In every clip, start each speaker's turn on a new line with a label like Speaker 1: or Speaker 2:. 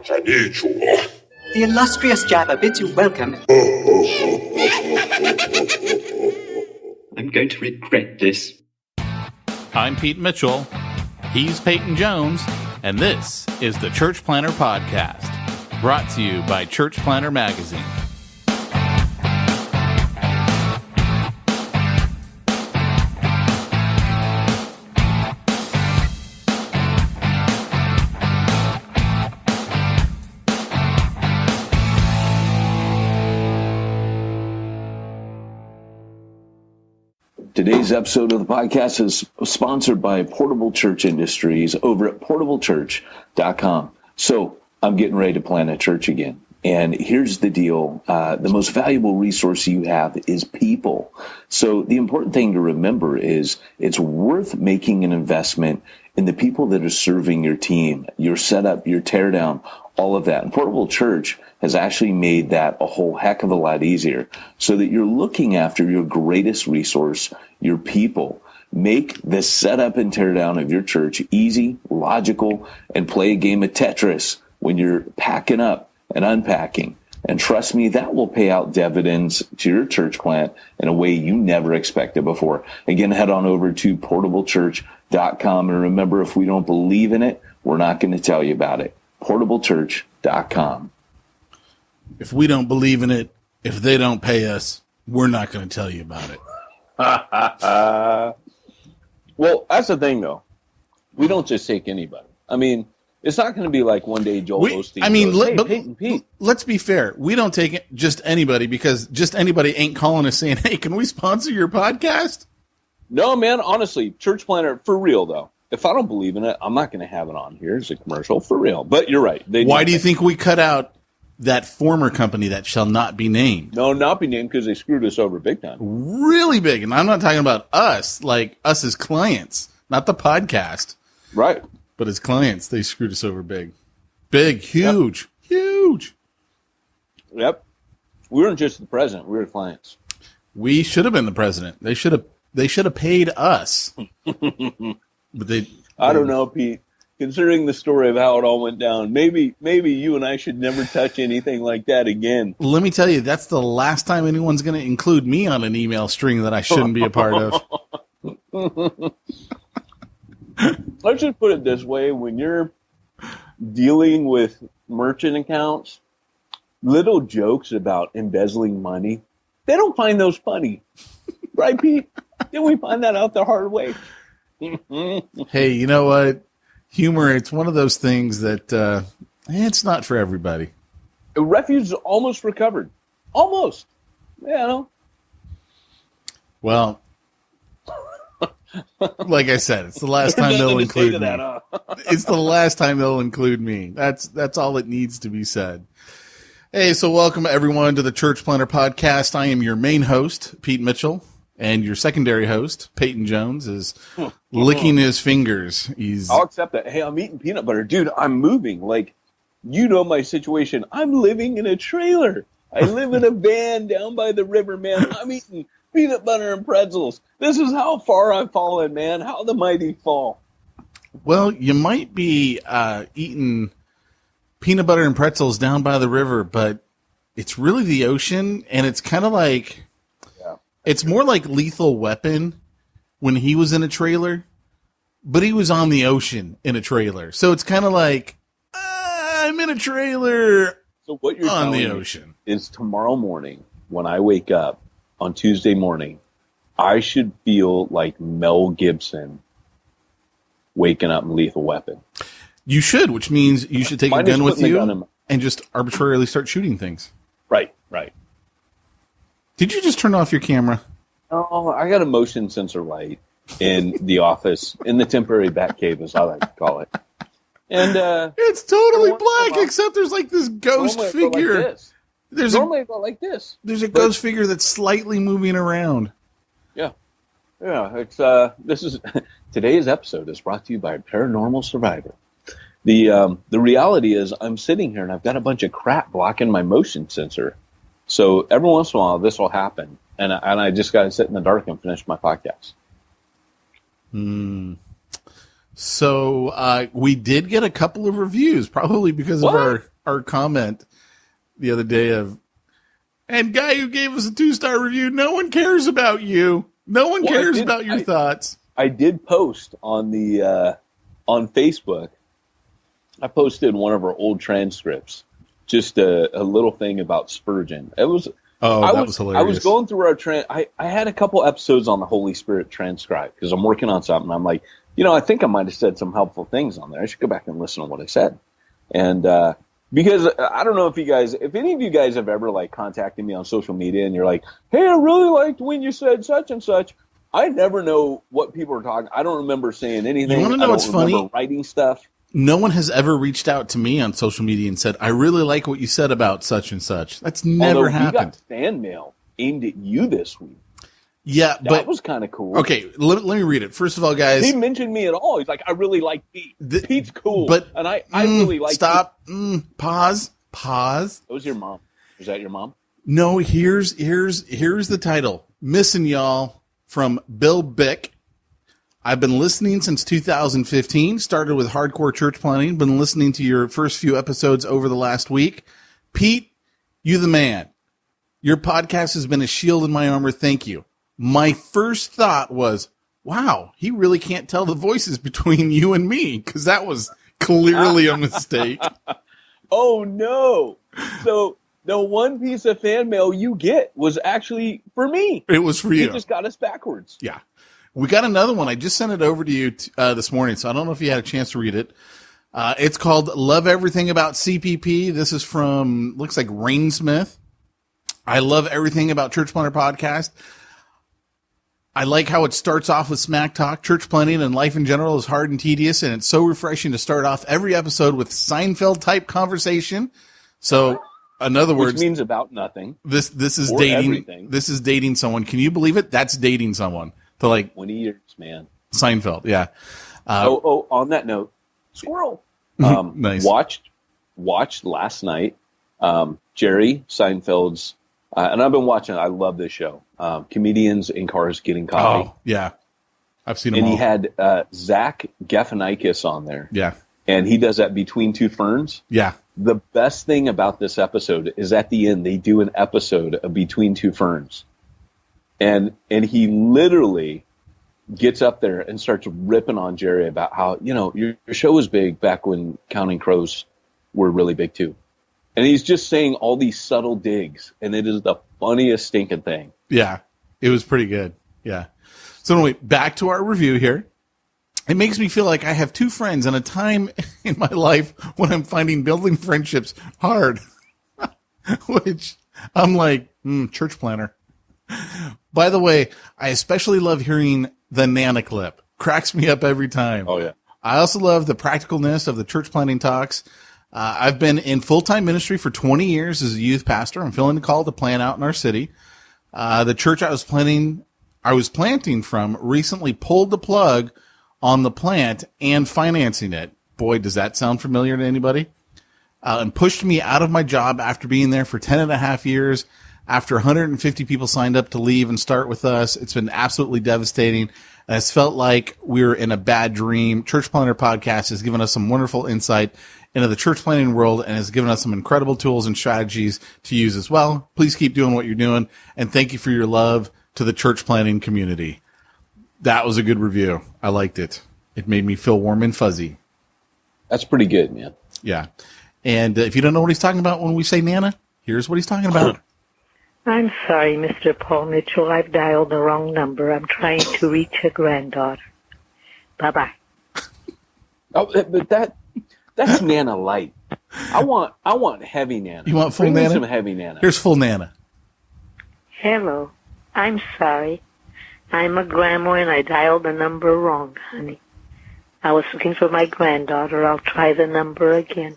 Speaker 1: The illustrious Jabba bids you welcome. I'm going to regret this.
Speaker 2: I'm Pete Mitchell. He's Peyton Jones. And this is the Church Planter Podcast, brought to you by Church Planter Magazine.
Speaker 3: Today's episode of the podcast is sponsored by Portable Church Industries over at portableChurch.com. So I'm getting ready to plant a church again. And here's the deal. The most valuable resource you have is people. So the important thing to remember is it's worth making an investment in the people that are serving your team, your setup, your teardown, all of that. And Portable Church has actually made that a whole heck of a lot easier so that you're looking after your greatest resource, your people. Make the setup and teardown of your church easy, logical, and play a game of Tetris when you're packing up and unpacking. And trust me, that will pay out dividends to your church plant in a way you never expected before. Again, head on over to portablechurch.com. And remember, if we don't believe in it, we're not going to tell you about it. portablechurch.com.
Speaker 2: If we don't believe in it, if they don't pay us, we're not going to tell you about it.
Speaker 4: Well, that's the thing, though. We don't just take anybody. I mean, it's not going to be like one day Joel Osteen goes, hey, Pete.
Speaker 2: Let's be fair. We don't take just anybody because just anybody ain't calling us saying, hey, can we sponsor your podcast?
Speaker 4: No, man, honestly, Church Planter, for real, though. If I don't believe in it, I'm not going to have it on here as a commercial, for real. But you're right.
Speaker 2: Why do you think we cut out that former company that shall not be named?
Speaker 4: No, not be named because they screwed us over big time.
Speaker 2: Really big. And I'm not talking about us, like us as clients, not the podcast.
Speaker 4: Right.
Speaker 2: But as clients, they screwed us over big. Big, huge, huge.
Speaker 4: Yep. We weren't just the president. We were clients.
Speaker 2: We should have been the president. They should have paid us. But
Speaker 4: I don't know, Pete. Considering the story of how it all went down, maybe you and I should never touch anything like that again.
Speaker 2: Let me tell you, that's the last time anyone's going to include me on an email string that I shouldn't be a part of.
Speaker 4: Let's just put it this way. When you're dealing with merchant accounts, little jokes about embezzling money, they don't find those funny. Right, Pete? Didn't we find that out the hard way?
Speaker 2: Hey, you know what? Humor, it's one of those things that it's not for everybody.
Speaker 4: Refuge is almost recovered. Almost. Yeah, no.
Speaker 2: Well, like I said, it's the last time they'll include me. It's the last time they'll include me. That's all that needs to be said. Hey, so welcome everyone to the Church Planter Podcast. I am your main host, Pete Mitchell. And your secondary host, Peyton Jones, is licking his fingers.
Speaker 4: I'll accept that. Hey, I'm eating peanut butter. Dude, I'm moving. Like, you know my situation. I'm living in a trailer. I live in a van down by the river, man. I'm eating peanut butter and pretzels. This is how far I've fallen, man. How the mighty fall.
Speaker 2: Well, you might be eating peanut butter and pretzels down by the river, but it's really the ocean, and it's kind of like... It's more like Lethal Weapon when he was in a trailer, but he was on the ocean in a trailer. So it's kind of like, I'm in a trailer
Speaker 4: so what you're
Speaker 2: on the
Speaker 4: telling
Speaker 2: ocean.
Speaker 4: Me is tomorrow morning when I wake up on Tuesday morning, I should feel like Mel Gibson waking up in Lethal Weapon.
Speaker 2: You should, which means you should take a gun with you and just arbitrarily start shooting things.
Speaker 4: Right.
Speaker 2: Did you just turn off your camera?
Speaker 4: Oh, I got a motion sensor light in the office, in the temporary bat cave, as I like to call it. And
Speaker 2: it's totally black, except there's like this ghost figure.
Speaker 4: Normally I go like this.
Speaker 2: There's a ghost figure that's slightly moving around.
Speaker 4: Yeah. It's today's episode is brought to you by Paranormal Survivor. The reality is I'm sitting here and I've got a bunch of crap blocking my motion sensor. So every once in a while, this will happen, and I just got to sit in the dark and finish my podcast.
Speaker 2: So we did get a couple of reviews, probably because of our comment the other day of, and guy who gave us a 2-star review, no one cares about you. No one cares about your thoughts.
Speaker 4: I did post on the on Facebook. I posted one of our old transcripts, just a little thing about Spurgeon. It was that was hilarious. I was going through our I had a couple episodes on the Holy Spirit transcribed because I'm working on something. I'm like, I think I might have said some helpful things on there. I should go back and listen to what I said. And because I don't know if any of you guys have ever like contacted me on social media and you're like, hey, I really liked when you said such and such. I never know what people are talking. I don't remember saying anything.
Speaker 2: You want to know what's funny?
Speaker 4: Writing stuff.
Speaker 2: No one has ever reached out to me on social media and said, I really like what you said about such and such. That's never happened. We got
Speaker 4: fan mail aimed at you this week.
Speaker 2: Yeah, but
Speaker 4: that was kind of cool.
Speaker 2: Okay, let me read it. First of all, guys,
Speaker 4: he mentioned me at all. He's like, I really like Pete. Pete's cool,
Speaker 2: but
Speaker 4: and I really like.
Speaker 2: Stop. Pause.
Speaker 4: That was your mom. Was that your mom?
Speaker 2: No. Here's the title. Missing y'all from Bill Bick. I've been listening since 2015. Started with hardcore church planning. Been listening to your first few episodes over the last week. Pete, you the man. Your podcast has been a shield in my armor. Thank you. My first thought was, wow, he really can't tell the voices between you and me, because that was clearly a mistake.
Speaker 4: Oh, no. So the one piece of fan mail you get was actually for me.
Speaker 2: It was for you.
Speaker 4: You just got us backwards.
Speaker 2: Yeah. We got another one. I just sent it over to you this morning, so I don't know if you had a chance to read it. It's called Love Everything About CPP. This is from, looks like Rainsmith. I love everything about Church Planter Podcast. I like how it starts off with smack talk. Church planting and life in general is hard and tedious, and it's so refreshing to start off every episode with Seinfeld-type conversation. So, in other words,
Speaker 4: which means about nothing.
Speaker 2: This is dating. Everything. This is dating someone. Can you believe it? That's dating someone. To like
Speaker 4: 20 years, man.
Speaker 2: Seinfeld, yeah.
Speaker 4: On that note, squirrel.
Speaker 2: Nice.
Speaker 4: Watched last night. Jerry Seinfeld's, and I've been watching. I love this show. Comedians in Cars Getting Coffee.
Speaker 2: Oh yeah, I've seen them.
Speaker 4: And
Speaker 2: all.
Speaker 4: he had Zach Galifianakis on there.
Speaker 2: Yeah,
Speaker 4: and he does that Between Two Ferns.
Speaker 2: Yeah.
Speaker 4: The best thing about this episode is at the end they do an episode of Between Two Ferns. And he literally gets up there and starts ripping on Jerry about how, your show was big back when Counting Crows were really big too. And he's just saying all these subtle digs, and it is the funniest stinking thing.
Speaker 2: Yeah, it was pretty good. Yeah. So anyway, back to our review here. It makes me feel like I have two friends in a time in my life when I'm finding building friendships hard, which I'm like, church planner. By the way, I especially love hearing the Nana clip. Cracks me up every time.
Speaker 4: Oh, yeah.
Speaker 2: I also love the practicalness of the church planting talks. I've been in full-time ministry for 20 years as a youth pastor. I'm feeling the call to plant out in our city. The church I was planting from recently pulled the plug on the plant and financing it. Boy, does that sound familiar to anybody? And pushed me out of my job after being there for 10 and a half years. After 150 people signed up to leave and start with us, it's been absolutely devastating. And it's felt like we were in a bad dream. Church Planter Podcast has given us some wonderful insight into the church planting world and has given us some incredible tools and strategies to use as well. Please keep doing what you're doing. And thank you for your love to the church planting community. That was a good review. I liked it. It made me feel warm and fuzzy.
Speaker 4: That's pretty good, man.
Speaker 2: Yeah. And if you don't know what he's talking about when we say Nana, here's what he's talking about.
Speaker 5: I'm sorry, Mr. Paul Mitchell. I've dialed the wrong number. I'm trying to reach a granddaughter. Bye-bye.
Speaker 4: Oh, but that's Nana light. I want heavy Nana.
Speaker 2: You want full
Speaker 4: Bring
Speaker 2: Nana?
Speaker 4: Me some heavy Nana.
Speaker 2: Here's full Nana.
Speaker 5: Hello. I'm sorry. I'm a grandma and I dialed the number wrong, honey. I was looking for my granddaughter. I'll try the number again.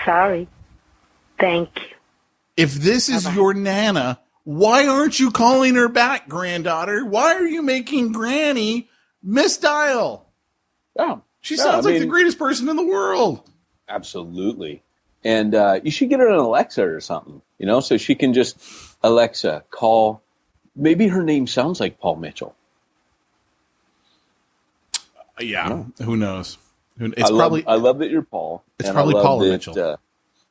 Speaker 5: Sorry. Thank you.
Speaker 2: If this is your Nana, why aren't you calling her back, granddaughter? Why are you making Granny misdial?
Speaker 4: Oh,
Speaker 2: she sounds like the greatest person in the world.
Speaker 4: Absolutely. And you should get her an Alexa or something, so she can just, Alexa, call. Maybe her name sounds like Paul Mitchell.
Speaker 2: Yeah, who knows?
Speaker 4: I love that you're Paul.
Speaker 2: It's probably Paul Mitchell.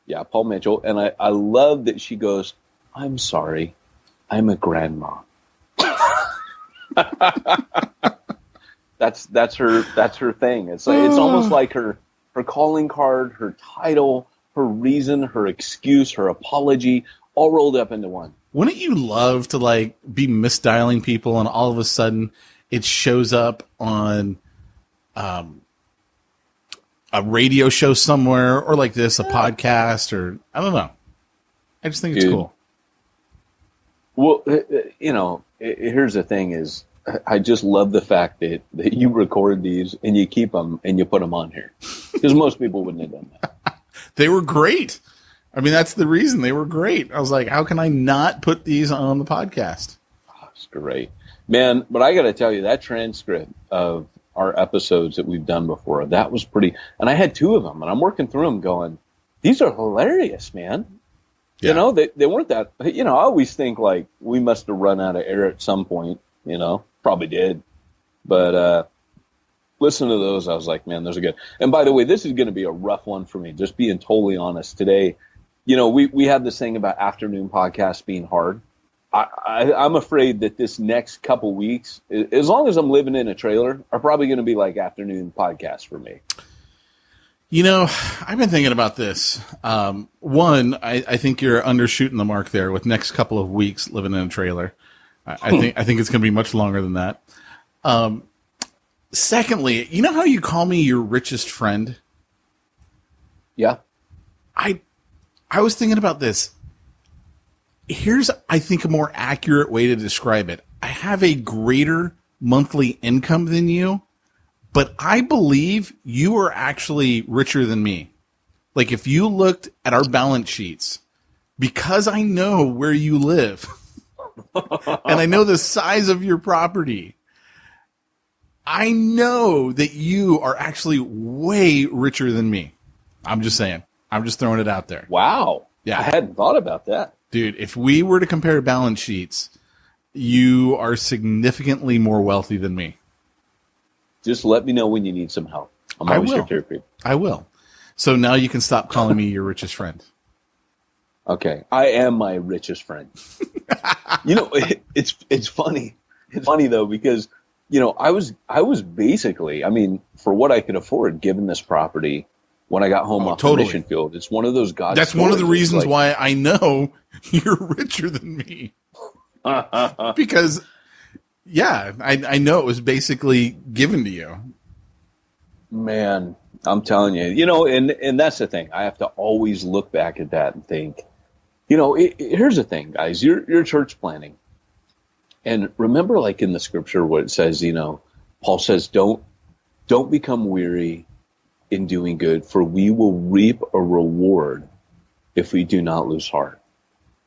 Speaker 4: Yeah, Paul Mitchell. And I love that she goes, I'm sorry, I'm a grandma. That's her thing. It's almost like her calling card, her title, her reason, her excuse, her apology, all rolled up into one.
Speaker 2: Wouldn't you love to like be misdialing people and all of a sudden it shows up on a radio show somewhere or like this, a podcast, or I don't know. I just think it's cool.
Speaker 4: Well, here's the thing is, I just love the fact that you record these and you keep them and you put them on here, because most people wouldn't have done that.
Speaker 2: They were great. I mean, that's the reason they were great. I was like, how can I not put these on the podcast?
Speaker 4: Oh, it's great, man. But I got to tell you, that transcript of our episodes that we've done before, that was pretty. And I had 2 of them, and I'm working through them going, these are hilarious, man. Yeah. You know, they weren't that, I always think like we must have run out of air at some point, probably did. But listen to those. I was like, man, those are good. And by the way, this is going to be a rough one for me, just being totally honest. Today, we have this thing about afternoon podcasts being hard. I'm afraid that this next couple weeks, as long as I'm living in a trailer, are probably going to be like afternoon podcasts for me.
Speaker 2: I've been thinking about this. One, I think you're undershooting the mark there with next couple of weeks living in a trailer. I think it's going to be much longer than that. Secondly, you know how you call me your richest friend?
Speaker 4: Yeah.
Speaker 2: I was thinking about this. Here's, I think, a more accurate way to describe it. I have a greater monthly income than you, but I believe you are actually richer than me. Like, if you looked at our balance sheets, because I know where you live, and I know the size of your property, I know that you are actually way richer than me. I'm just saying. I'm just throwing it out there.
Speaker 4: Wow.
Speaker 2: Yeah.
Speaker 4: I hadn't thought about that.
Speaker 2: Dude, if we were to compare balance sheets, you are significantly more wealthy than me.
Speaker 4: Just let me know when you need some help. I'm always here for you.
Speaker 2: I will. So now you can stop calling me your richest friend.
Speaker 4: Okay. I am my richest friend. It's funny. It's funny though, because I was basically, for what I could afford, given this property when I got home off the mission field. It's one of those God.
Speaker 2: That's one of the reasons why I know you're richer than me. Because, yeah, I know it was basically given to you.
Speaker 4: Man, I'm telling you, and that's the thing. I have to always look back at that and think, here's the thing, guys. You're church planning. And remember, like in the scripture where it says, Paul says, don't become weary in doing good, for we will reap a reward if we do not lose heart.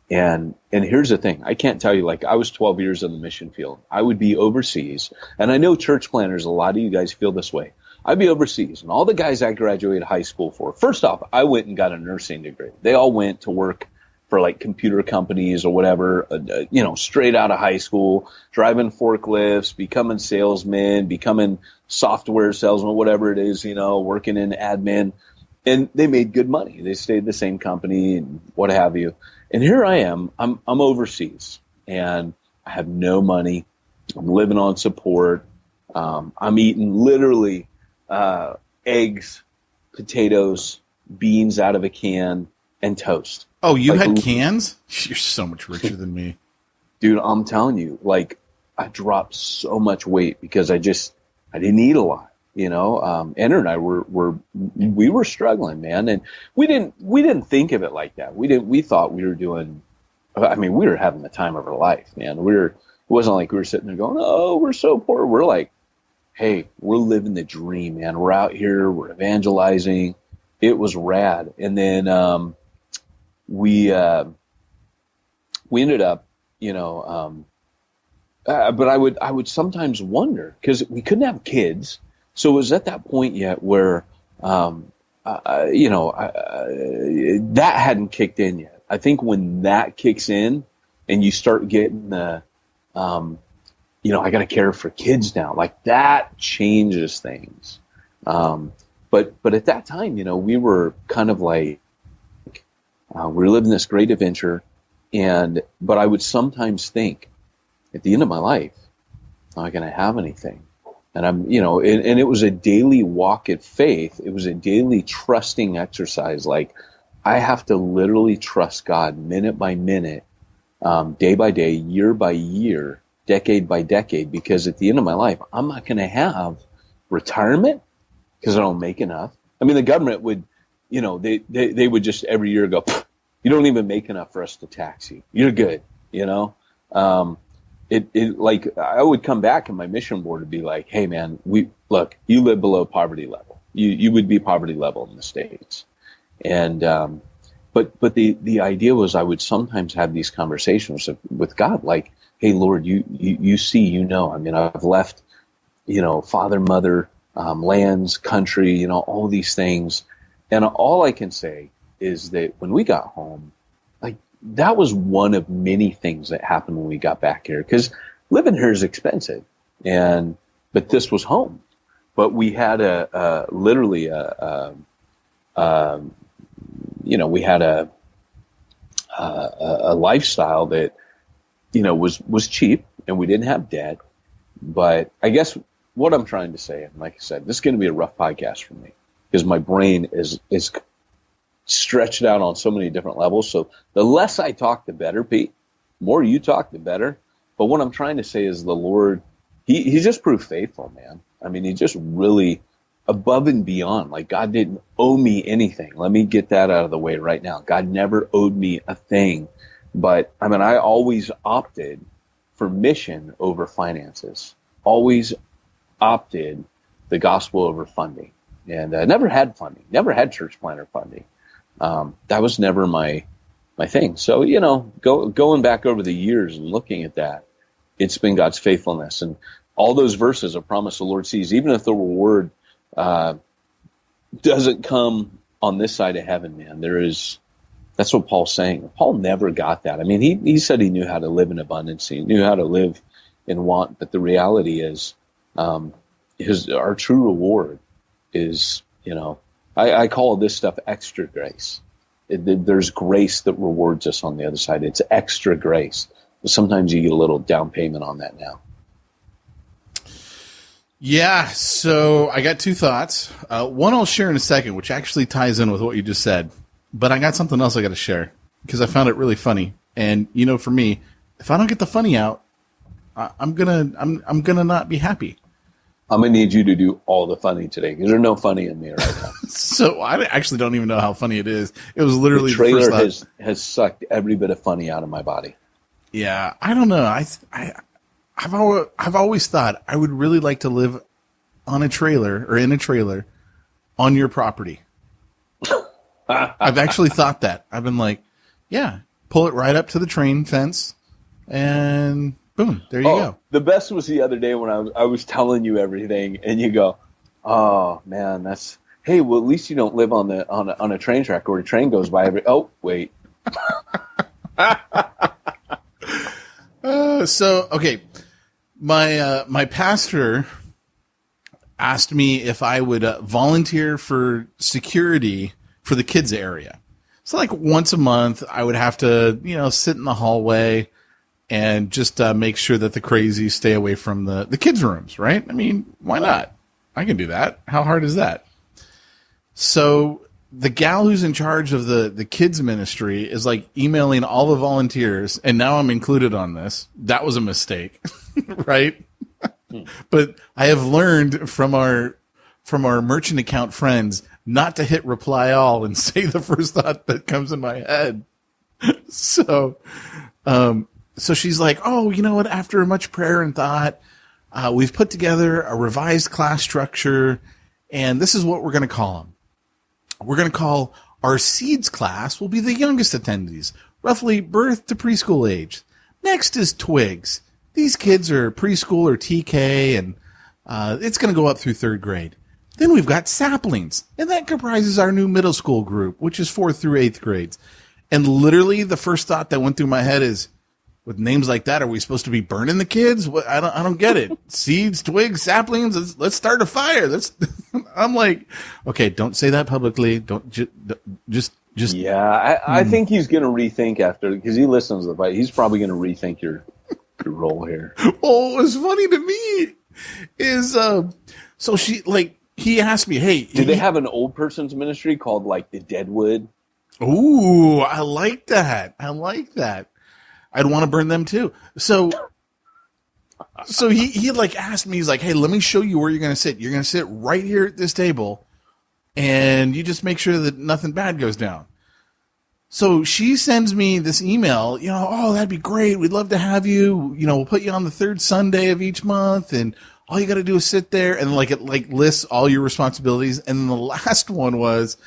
Speaker 4: And here's the thing. I can't tell you, like, I was 12 years in the mission field. I would be overseas. And I know church planners, a lot of you guys feel this way. I'd be overseas. And all the guys I graduated high school for, first off, I went and got a nursing degree. They all went to work for like computer companies or whatever, straight out of high school, driving forklifts, becoming salesmen, becoming software salesmen, whatever it is, working in admin. And they made good money. They stayed the same company and what have you. And here I am. I'm overseas and I have no money. I'm living on support. I'm eating literally eggs, potatoes, beans out of a can, and toast.
Speaker 2: Oh, you had cans? You're so much richer than me.
Speaker 4: Dude, I'm telling you, like, I dropped so much weight because I didn't eat a lot. Enter and I we were struggling, man. And we didn't think of it like that. We thought we were doing, we were having the time of our life, man. It wasn't like we were sitting there going, oh, we're so poor. We're like, hey, we're living the dream, man. We're out here, we're evangelizing. It was rad. And then, we ended up, but I would sometimes wonder, because we couldn't have kids. So it was at that point yet where, that hadn't kicked in yet. I think when that kicks in and you start getting the, I got to care for kids now, like that changes things. But at that time, we were kind of like, we're living this great adventure. But I would sometimes think at the end of my life, am I going to have anything? And and it was a daily walk of faith. It was a daily trusting exercise. Like, I have to literally trust God minute by minute, day by day, year by year, decade by decade, because at the end of my life, I'm not going to have retirement because I don't make enough. I mean, the government would, they would just every year go, you don't even make enough for us to tax you. You're good. Like, I would come back and my mission board would be like, hey man, you live below poverty level. You would be poverty level in the States. And, but the idea was I would sometimes have these conversations with God, like, hey Lord, you see, I mean, I've left, father, mother, lands, country, all these things. And all I can say is that when we got home, like, that was one of many things that happened when we got back here, because living here is expensive, but this was home. But we had a lifestyle that, was cheap, and we didn't have debt. But I guess what I'm trying to say, and like I said, this is going to be a rough podcast for me because my brain is stretched out on so many different levels. So the less I talk, the better, Pete. The more you talk, the better. But what I'm trying to say is the Lord, he just proved faithful, man. I mean, he just really above and beyond. Like, God didn't owe me anything. Let me get that out of the way right now. God never owed me a thing. But I mean, I always opted for mission over finances. Always opted the gospel over funding. And I never had funding. Never had church planter funding. That was never my thing. So, going back over the years and looking at that, it's been God's faithfulness. And all those verses of promise the Lord sees, even if the reward doesn't come on this side of heaven, man, that's what Paul's saying. Paul never got that. I mean, he said he knew how to live in abundance. He knew how to live in want. But the reality is, our true reward is, I call this stuff extra grace. There's grace that rewards us on the other side. It's extra grace. But sometimes you get a little down payment on that now.
Speaker 2: Yeah, so I got two thoughts. One I'll share in a second, which actually ties in with what you just said. But I got something else I got to share because I found it really funny. And for me, if I don't get the funny out, I'm gonna not be happy.
Speaker 4: I'm gonna need you to do all the funny today because there's no funny in me right now.
Speaker 2: So I actually don't even know how funny it is. It was literally
Speaker 4: the trailer
Speaker 2: the first
Speaker 4: has sucked every bit of funny out of my body.
Speaker 2: Yeah, I don't know. I've always thought I would really like to live on a trailer or in a trailer on your property. I've actually thought that. I've been like, yeah, pull it right up to the train fence and boom, there you go.
Speaker 4: The best was the other day when I was telling you everything and you go, oh man, hey, well, at least you don't live on a train track where a train goes by wait.
Speaker 2: So, okay. My pastor asked me if I would volunteer for security for the kids area. So like once a month, I would have to, sit in the hallway and just make sure that the crazies stay away from the kids' rooms, right? I mean, why not? I can do that. How hard is that? So the gal who's in charge of the kids ministry is like emailing all the volunteers, and now I'm included on this. That was a mistake, right? But I have learned from our merchant account friends not to hit reply all and say the first thought that comes in my head. So she's like, oh, you know what? After much prayer and thought, we've put together a revised class structure, and this is what we're going to call them. We're going to call our seeds class will be the youngest attendees, roughly birth to preschool age. Next is twigs. These kids are preschool or TK, and it's going to go up through third grade. Then we've got saplings, and that comprises our new middle school group, which is 4th through 8th grades. And literally the first thought that went through my head is, with names like that, are we supposed to be burning the kids? I don't get it. Seeds, twigs, saplings. Let's start a fire. I'm like, okay, don't say that publicly. Don't just
Speaker 4: I think he's going to rethink after, because he listens to the fight. He's probably going to rethink your role here.
Speaker 2: Well, what was funny to me is, so he asked me, hey,
Speaker 4: do they have an old person's ministry called like the Deadwood?
Speaker 2: Ooh, I like that. I'd want to burn them too. So he like asked me, he's like, hey, let me show you where you're going to sit. You're going to sit right here at this table. And you just make sure that nothing bad goes down. So she sends me this email, oh, that'd be great. We'd love to have you. We'll put you on the third Sunday of each month. And all you got to do is sit there. And it lists all your responsibilities. And then the last one was,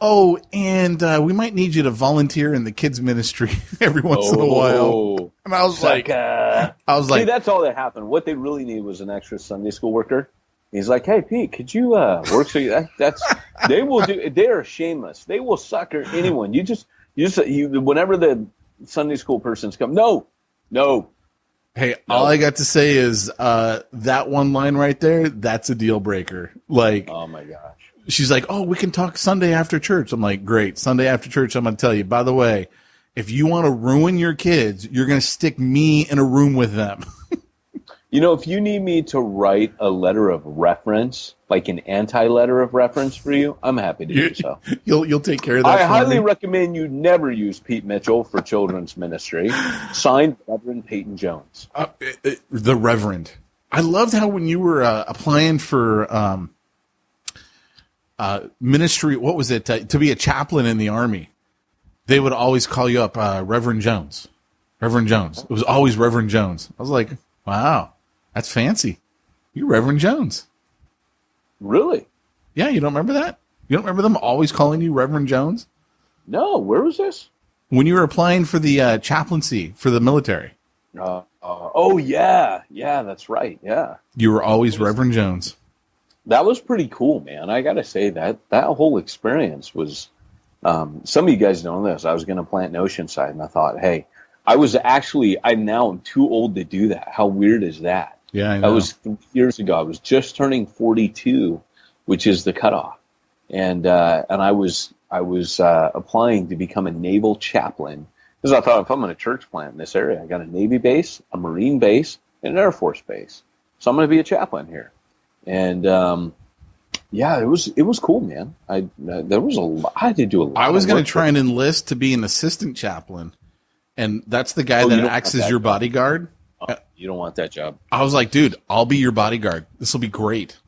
Speaker 2: and we might need you to volunteer in the kids ministry every once in a while. And I was like,
Speaker 4: see, that's all that happened. What they really need was an extra Sunday school worker. He's like, hey, Pete, could you work? So they will do. They are shameless. They will sucker anyone. You whenever the Sunday school persons come, no.
Speaker 2: Hey, all I got to say is that one line right there. That's a deal breaker. Oh
Speaker 4: my gosh.
Speaker 2: She's like, we can talk Sunday after church. I'm like, great. Sunday after church. I'm going to tell you, by the way, if you want to ruin your kids, you're going to stick me in a room with them.
Speaker 4: If you need me to write a letter of reference, like an anti-letter of reference for you, I'm happy to do so.
Speaker 2: You'll take care of that.
Speaker 4: I highly recommend you never use Pete Mitchell for children's ministry. Signed, Reverend Peyton Jones.
Speaker 2: The Reverend. I loved how when you were applying for ministry, what was it, to be a chaplain in the Army, they would always call you up, Reverend Jones. Reverend Jones. It was always Reverend Jones. I was like, wow. That's fancy. You Reverend Jones.
Speaker 4: Really?
Speaker 2: Yeah, you don't remember that? You don't remember them always calling you Reverend Jones?
Speaker 4: No, where was this?
Speaker 2: When you were applying for the chaplaincy for the military.
Speaker 4: Yeah, that's right, yeah.
Speaker 2: You were always Reverend Jones.
Speaker 4: That was pretty cool, man. I got to say that whole experience was, some of you guys know this. I was going to plant in Oceanside, and I thought, hey, I'm now too old to do that. How weird is that?
Speaker 2: Yeah, I know.
Speaker 4: That was 3 years ago. I was just turning 42, which is the cutoff, and I was applying to become a naval chaplain because I thought if I'm in a church plant in this area, I got a Navy base, a Marine base, and an Air Force base, so I'm going to be a chaplain here, and it was cool, man. There was a lot. I had to do a lot.
Speaker 2: I was going to try and enlist to be an assistant chaplain, and that's the guy that acts as your bodyguard.
Speaker 4: You don't want that job.
Speaker 2: I was like, dude, I'll be your bodyguard. This will be great.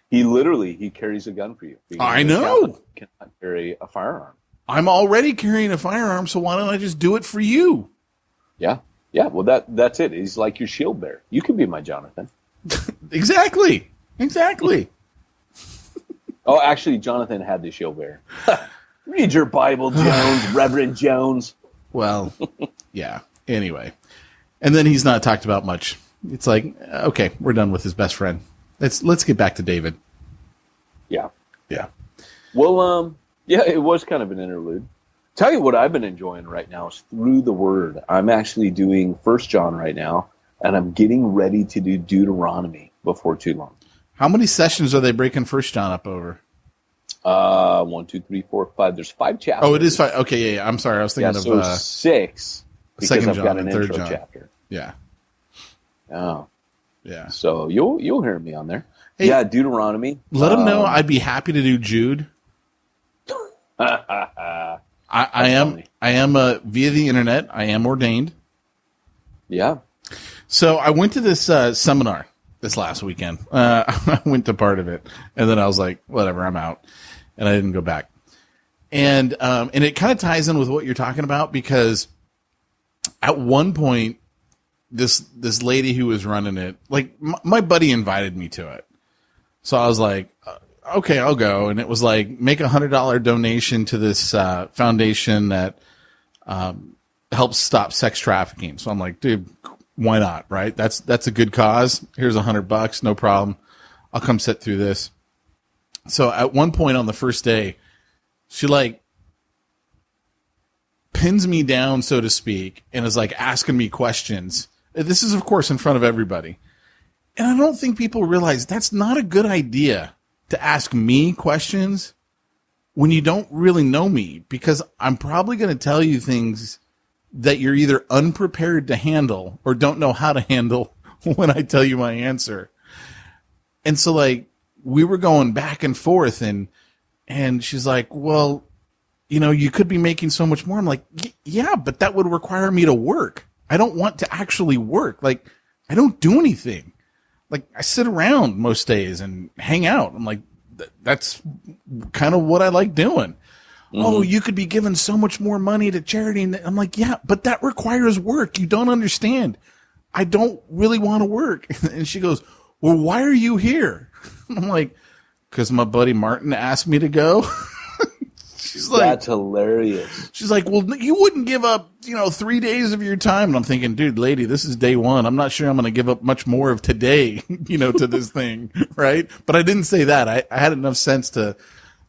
Speaker 4: He carries a gun for you.
Speaker 2: I know.
Speaker 4: Cannot carry a firearm.
Speaker 2: I'm already carrying a firearm, so why don't I just do it for you?
Speaker 4: Yeah. Well, that's it. He's like your shield bearer. You could be my Jonathan.
Speaker 2: Exactly.
Speaker 4: Oh, actually, Jonathan had the shield bearer. Read your Bible, Jones, Reverend Jones.
Speaker 2: Well, yeah. Anyway. And then he's not talked about much. It's like, okay, we're done with his best friend. Let's get back to David.
Speaker 4: Yeah.
Speaker 2: Well,
Speaker 4: it was kind of an interlude. Tell you what I've been enjoying right now is through the Word. I'm actually doing 1 John right now, and I'm getting ready to do Deuteronomy before too long.
Speaker 2: How many sessions are they breaking 1 John up over?
Speaker 4: 1, 2, 3, 4, 5. There's 5 chapters.
Speaker 2: Oh, it is 5. Okay, yeah. I'm sorry. I was thinking of
Speaker 4: 6 because I've got an intro chapter.
Speaker 2: Yeah.
Speaker 4: Oh.
Speaker 2: Yeah.
Speaker 4: So you'll hear me on there.
Speaker 2: Hey,
Speaker 4: yeah, Deuteronomy.
Speaker 2: Let them know I'd be happy to do Jude. I am via the internet. I am ordained.
Speaker 4: Yeah.
Speaker 2: So I went to this seminar this last weekend. I went to part of it, and then I was like, whatever, I'm out, and I didn't go back. And it kind of ties in with what you're talking about because at one point, this lady who was running it, like my buddy invited me to it, so I was like, okay, I'll go. And it was like, make $100 donation to this foundation that helps stop sex trafficking. So I'm like, dude, why not? Right? That's a good cause. Here's $100, no problem. I'll come sit through this. So at one point on the first day, she like pins me down, so to speak, and is like asking me questions. This is, of course, in front of everybody. And I don't think people realize that's not a good idea to ask me questions when you don't really know me, because I'm probably going to tell you things that you're either unprepared to handle or don't know how to handle when I tell you my answer. And so like we were going back and forth and she's like, well, you know, you could be making so much more. I'm like, yeah, but that would require me to work. I don't want to actually work. Like, I don't do anything. Like, I sit around most days and hang out. I'm like, that's kind of what I like doing. Mm-hmm. Oh, you could be giving so much more money to charity. And I'm like, yeah, but that requires work. You don't understand. I don't really want to work. And she goes, well, why are you here? I'm like, because my buddy Martin asked me to go. She's like,
Speaker 4: that's hilarious.
Speaker 2: She's like, well, you wouldn't give up, 3 days of your time. And I'm thinking, dude, lady, this is day one. I'm not sure I'm going to give up much more of today, to this thing. Right. But I didn't say that. I had enough sense to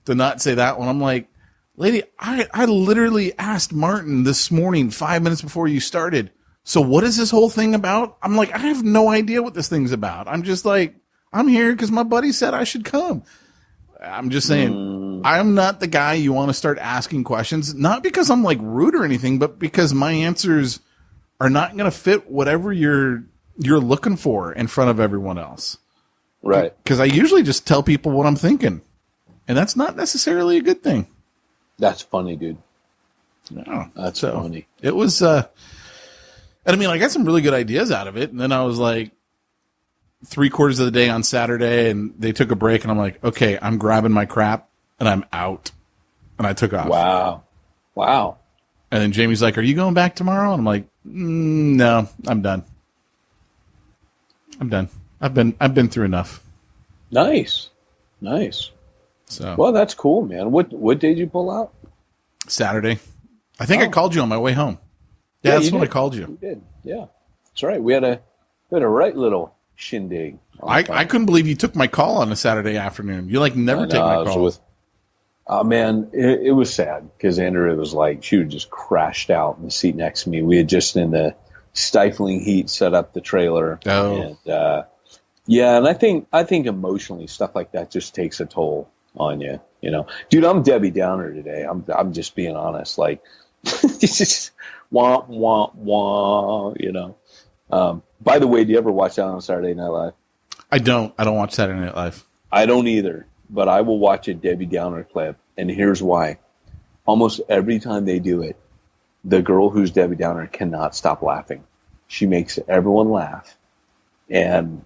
Speaker 2: not say that one. I'm like, lady, I literally asked Martin this morning, 5 minutes before you started. So what is this whole thing about? I'm like, I have no idea what this thing's about. I'm just like, I'm here because my buddy said I should come. I'm just saying, I'm not the guy you want to start asking questions, not because I'm like rude or anything, but because my answers are not going to fit whatever you're looking for in front of everyone else.
Speaker 4: Right.
Speaker 2: Because I usually just tell people what I'm thinking, and that's not necessarily a good thing.
Speaker 4: That's funny, dude.
Speaker 2: No,
Speaker 4: that's funny.
Speaker 2: It was, and I mean, I got some really good ideas out of it, and then I was like, 3/4 of the day on Saturday, and they took a break, and I'm like, okay, I'm grabbing my crap, and I'm out. And I took off.
Speaker 4: Wow.
Speaker 2: And then Jamie's like, are you going back tomorrow? And I'm like, no, I'm done. I've been through enough.
Speaker 4: Nice.
Speaker 2: So,
Speaker 4: well, that's cool, man. What day did you pull out?
Speaker 2: Saturday. I think I called you on my way home. Yeah, that's when I called you.
Speaker 4: You did. Yeah. That's right. We had a right little shindig.
Speaker 2: I couldn't believe you took my call on a Saturday afternoon. You never take my calls.
Speaker 4: Man, it was sad because Andrea was like, she had just crashed out in the seat next to me. We had just in the stifling heat set up the trailer.
Speaker 2: Oh.
Speaker 4: And, yeah, and I think emotionally stuff like that just takes a toll on you. Dude, I'm Debbie Downer today. I'm just being honest. Like, it's just wah wah wah. By the way, do you ever watch that on Saturday Night Live?
Speaker 2: I don't watch Saturday Night Live.
Speaker 4: I don't either, but I will watch a Debbie Downer clip, and here's why. Almost every time they do it, the girl who's Debbie Downer cannot stop laughing. She makes everyone laugh, and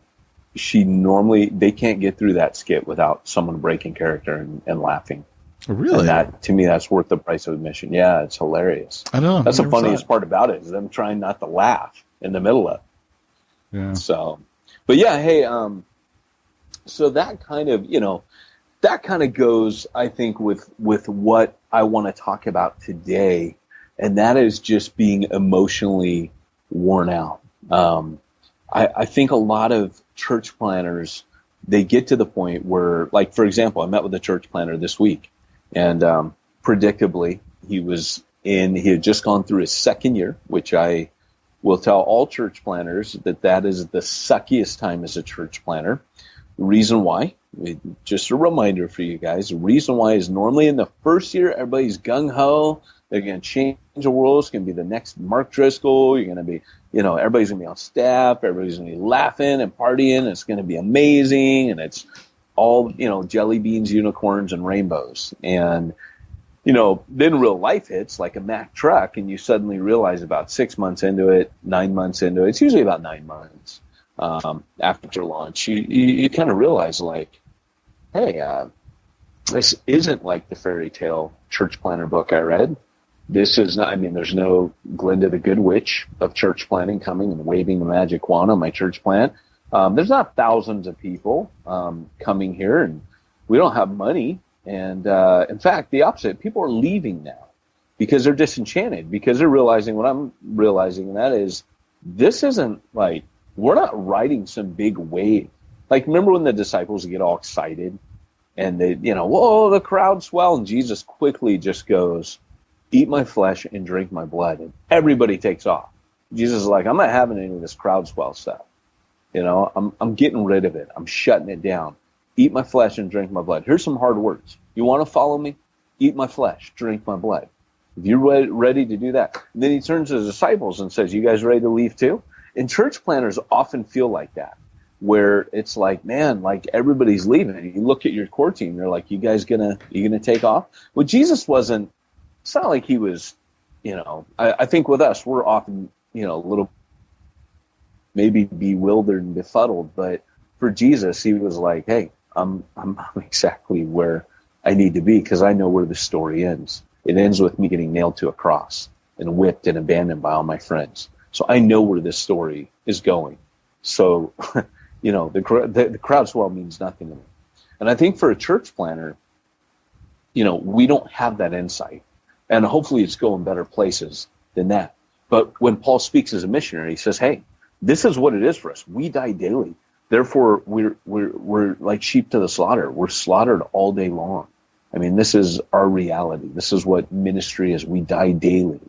Speaker 4: they can't get through that skit without someone breaking character and laughing.
Speaker 2: Really?
Speaker 4: And that, to me, that's worth the price of admission. Yeah, it's hilarious.
Speaker 2: I know.
Speaker 4: That's the funniest part about it, is them trying not to laugh in the middle of it.
Speaker 2: Yeah.
Speaker 4: So, but yeah, hey, so that kind of goes, I think, with what I want to talk about today, and that is just being emotionally worn out. I think a lot of church planners, they get to the point where, like, for example, I met with a church planner this week, and predictably, he had just gone through his second year, which I will tell all church planners that is the suckiest time as a church planner. The reason why, just a reminder for you guys, the reason why is normally in the first year, everybody's gung-ho. They're going to change the world. It's going to be the next Mark Driscoll. You're going to be, everybody's going to be on staff. Everybody's going to be laughing and partying. It's going to be amazing. And it's all, jelly beans, unicorns, and rainbows. And then real life hits, like a Mack truck, and you suddenly realize about 6 months into it, 9 months into it, it's usually about 9 months after launch, you kind of realize, like, hey, this isn't like the fairy tale church planner book I read. This is not, there's no Glinda the Good Witch of church planning coming and waving the magic wand on my church plant. There's not thousands of people coming here, and we don't have money. And in fact, the opposite. People are leaving now because they're disenchanted, because they're realizing what I'm realizing, and that is, this isn't like, we're not riding some big wave. Like, remember when the disciples get all excited and they, whoa, the crowd swell, and Jesus quickly just goes, eat my flesh and drink my blood, and everybody takes off. Jesus is like, I'm not having any of this crowd swell stuff. I'm getting rid of it. I'm shutting it down. Eat my flesh and drink my blood. Here's some hard words. You want to follow me? eat my flesh, drink my blood. If you're ready to do that. And then he turns to his disciples and says, you guys ready to leave too? And church planners often feel like that, where it's like, man, like everybody's leaving. You look at your core team, they're like, you gonna take off? Well, Jesus wasn't, it's not like he was, I think with us, we're often, a little maybe bewildered and befuddled, but for Jesus, he was like, hey, I'm exactly where I need to be, because I know where the story ends. It ends with me getting nailed to a cross and whipped and abandoned by all my friends. So I know where this story is going. So, the crowd means nothing to me. And I think for a church planner, we don't have that insight. And hopefully it's going better places than that. But when Paul speaks as a missionary, he says, hey, this is what it is for us. We die daily. Therefore, we're like sheep to the slaughter. We're slaughtered all day long. I mean, this is our reality. This is what ministry is. We die daily.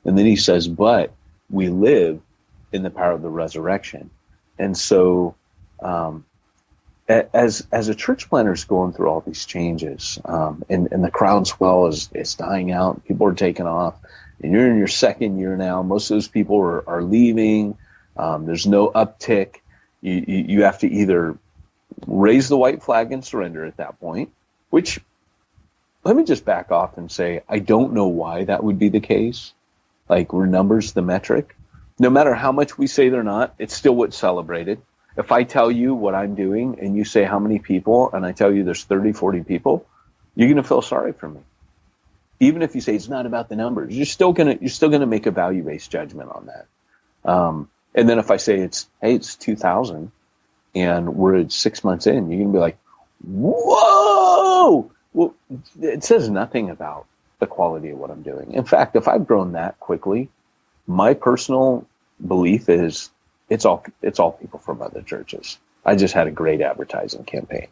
Speaker 4: And then he says, but we live in the power of the resurrection. And so as a church planner is going through all these changes, and the crowdswell is dying out, people are taking off, and you're in your second year now, most of those people are leaving, there's no uptick. You have to either raise the white flag and surrender at that point, which, let me just back off and say, I don't know why that would be the case. Like, were numbers the metric? No matter how much we say they're not, it's still what's celebrated. If I tell you what I'm doing and you say how many people, and I tell you there's 30, 40 people, you're going to feel sorry for me. Even if you say it's not about the numbers, you're still going to make a value-based judgment on that. And then if I say it's 2,000 and we're at 6 months in, you're going to be like, whoa! Well, it says nothing about the quality of what I'm doing. In fact, if I've grown that quickly, my personal belief is it's all people from other churches. I just had a great advertising campaign.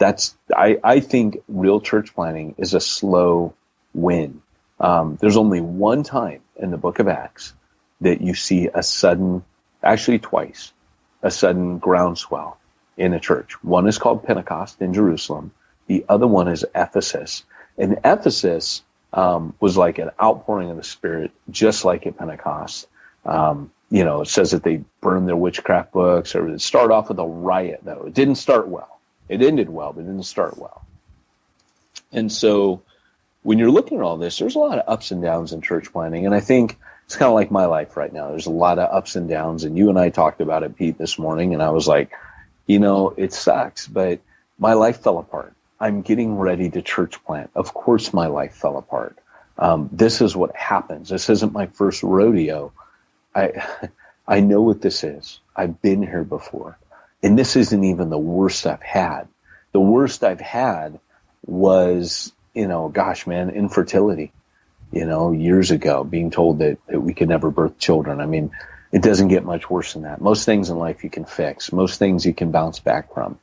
Speaker 4: I think real church planning is a slow win. There's only one time in the book of Acts that you see actually twice, a sudden groundswell in a church. One is called Pentecost in Jerusalem. The other one is Ephesus. And Ephesus was like an outpouring of the Spirit, just like at Pentecost. It says that they burned their witchcraft books, or it started off with a riot, though. It didn't start well. It ended well, but it didn't start well. And so when you're looking at all this, there's a lot of ups and downs in church planning. And I think it's kind of like my life right now. There's a lot of ups and downs. And you and I talked about it, Pete, this morning. And I was like, it sucks, but my life fell apart. I'm getting ready to church plant. Of course my life fell apart. This is what happens. This isn't my first rodeo. I know what this is. I've been here before. And this isn't even the worst I've had. The worst I've had was, infertility, years ago, being told that we could never birth children. I mean, it doesn't get much worse than that. Most things in life you can fix. Most things you can bounce back from.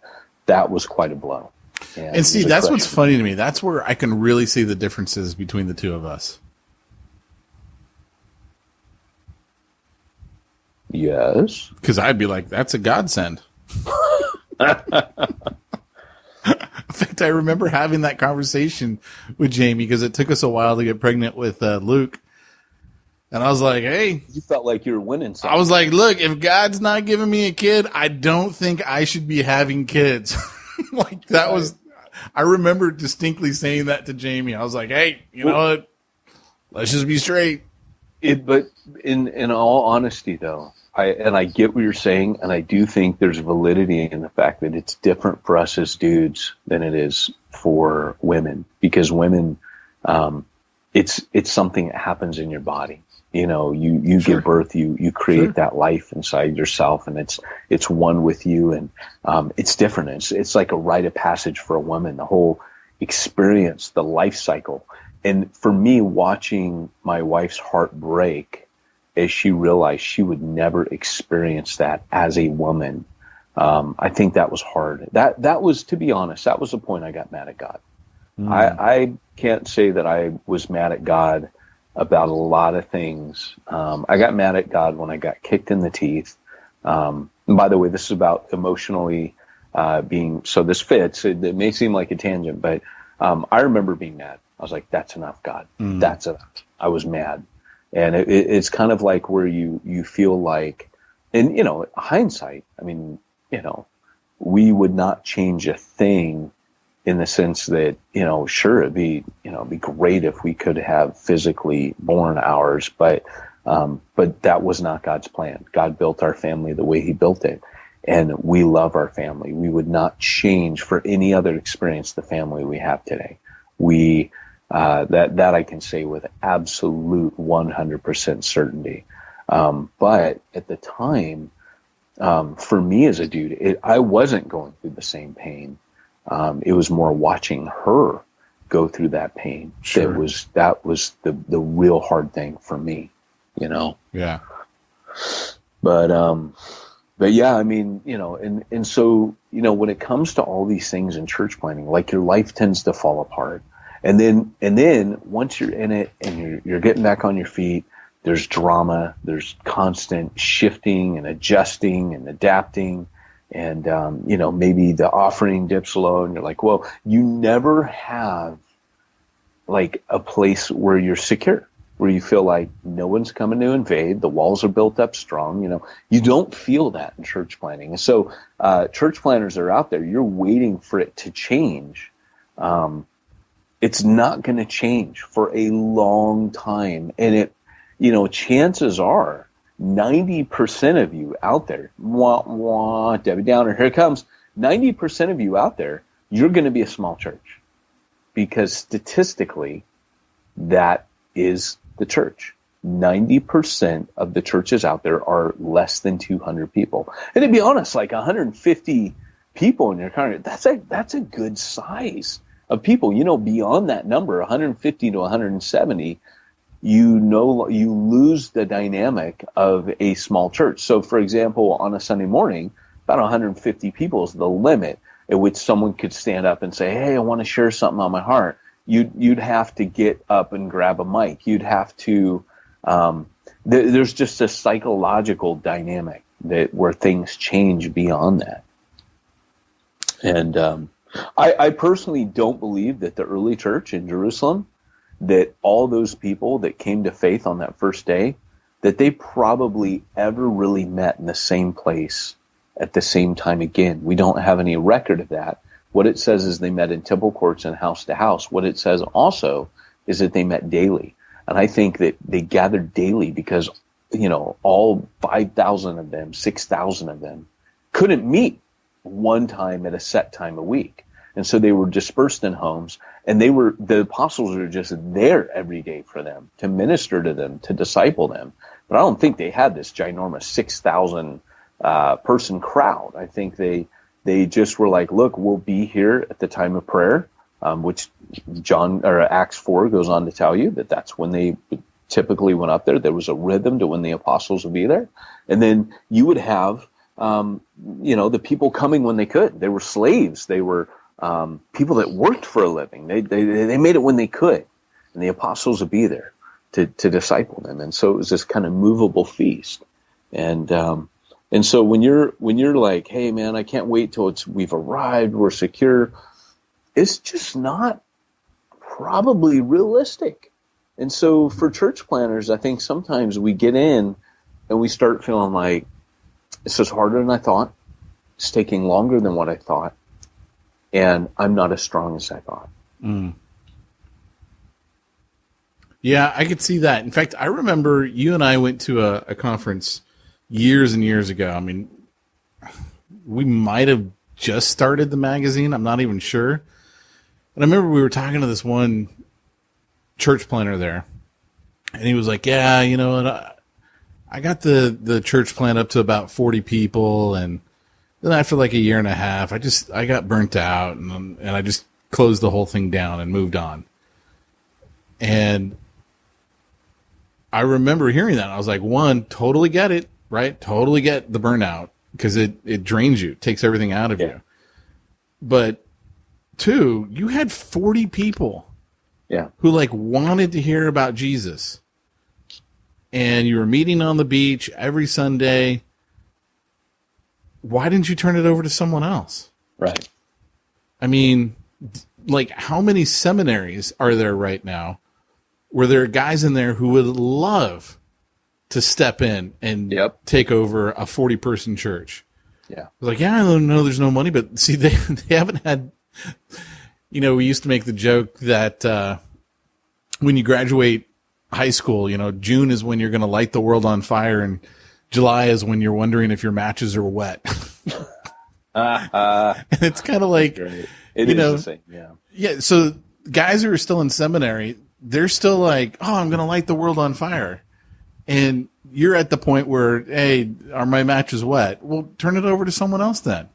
Speaker 4: That was quite a blow.
Speaker 2: And see, that's what's funny to me. That's where I can really see the differences between the two of us.
Speaker 4: Yes.
Speaker 2: Because I'd be like, that's a godsend. In fact, I remember having that conversation with Jamie because it took us a while to get pregnant with Luke. And I was like, hey.
Speaker 4: You felt like you were winning something.
Speaker 2: I was like, look, if God's not giving me a kid, I don't think I should be having kids. Like, that right. I remember distinctly saying that to Jamie. I was like, hey, you know what? Let's just be straight.
Speaker 4: But in all honesty, though, I get what you're saying, and I do think there's validity in the fact that it's different for us as dudes than it is for women, because women, it's something that happens in your body. You sure. Give birth, you create sure. that life inside yourself, and it's one with you, and it's different. It's like a rite of passage for a woman, the whole experience, the life cycle. And for me, watching my wife's heart break as she realized she would never experience that as a woman, I think that was hard. That was, to be honest, that was the point I got mad at God. I can't say that I was mad at God about a lot of things. I got mad at God when I got kicked in the teeth. And by the way, this is about emotionally so this fits. It may seem like a tangent, but I remember being mad. was like, that's enough, God. That's enough. I was mad. And it's kind of like where you feel like, and, hindsight, I mean, we would not change a thing in the sense that, sure, it'd be great if we could have physically born ours, but that was not God's plan. God built our family the way he built it. And we love our family. We would not change for any other experience the family we have today. That I can say with absolute 100% certainty. But at the time, for me as a dude, I wasn't going through the same pain. It was more watching her go through that pain. Sure. That was the real hard thing for me,
Speaker 2: Yeah.
Speaker 4: But yeah, I mean, and so, when it comes to all these things in church planning, like your life tends to fall apart. And then once you're in it and you're getting back on your feet, there's drama, there's constant shifting and adjusting and adapting. And, maybe the offering dips low and you're like, well, you never have like a place where you're secure, where you feel like no one's coming to invade. The walls are built up strong. You don't feel that in church planning. And so, church planners are out there. You're waiting for it to change. It's not going to change for a long time. And chances are 90% of you out there, Debbie Downer, here it comes. 90% of you out there, you're going to be a small church because statistically that is the church. 90% of the churches out there are less than 200 people. And to be honest, like 150 people in your congregation, that's a good size of people. Beyond that number, 150 to 170, you lose the dynamic of a small church. So, for example, on a Sunday morning, about 150 people is the limit at which someone could stand up and say, hey, I want to share something on my heart. You'd have to get up and grab a mic. You'd have to, there's just a psychological dynamic where things change beyond that. And I personally don't believe that the early church in Jerusalem, that all those people that came to faith on that first day, that they probably ever really met in the same place at the same time again. We don't have any record of that. What it says is they met in temple courts and house to house. What it says also is that they met daily. And I think that they gathered daily because, all 5,000 of them, 6,000 of them couldn't meet one time at a set time a week. And so they were dispersed in homes, and the apostles were just there every day for them, to minister to them, to disciple them. But I don't think they had this ginormous 6,000 person crowd. I think they just were like, look, we'll be here at the time of prayer, which Acts 4 goes on to tell you that that's when they typically went up there. There was a rhythm to when the apostles would be there. And then you would have, the people coming when they could. They were slaves. They were people that worked for a living. They made it when they could, and the apostles would be there to disciple them. And so it was this kind of movable feast. And so when you're like, hey man, I can't wait till we've arrived, we're secure, it's just not probably realistic. And so for church planners, I think sometimes we get in and we start feeling like this is harder than I thought. It's taking longer than what I thought. And I'm not as strong as I thought.
Speaker 2: Mm. Yeah, I could see that. In fact, I remember you and I went to a conference years and years ago. I mean, we might have just started the magazine. I'm not even sure. But I remember we were talking to this one church planner there. And he was like, yeah, I got the church plant up to about 40 people, and then after like a year and a half, I got burnt out, and I just closed the whole thing down and moved on. And I remember hearing that. I was like, one, totally get it, right? Totally get the burnout, because it drains you, takes everything out of you. But two, you had 40 people who like wanted to hear about Jesus. And you were meeting on the beach every Sunday. Why didn't you turn it over to someone else?
Speaker 4: Right.
Speaker 2: I mean, like, how many seminaries are there right now where there are guys in there who would love to step in and take over a 40-person church?
Speaker 4: Yeah.
Speaker 2: Like, yeah, I know there's no money, but see, they haven't had, we used to make the joke that when you graduate high school, June is when you're going to light the world on fire, and July is when you're wondering if your matches are wet. And it's kind of like,
Speaker 4: it is the same. Yeah.
Speaker 2: Yeah. So guys who are still in seminary, they're still like, oh, I'm going to light the world on fire. And you're at the point where, hey, are my matches wet? Well, turn it over to someone else then.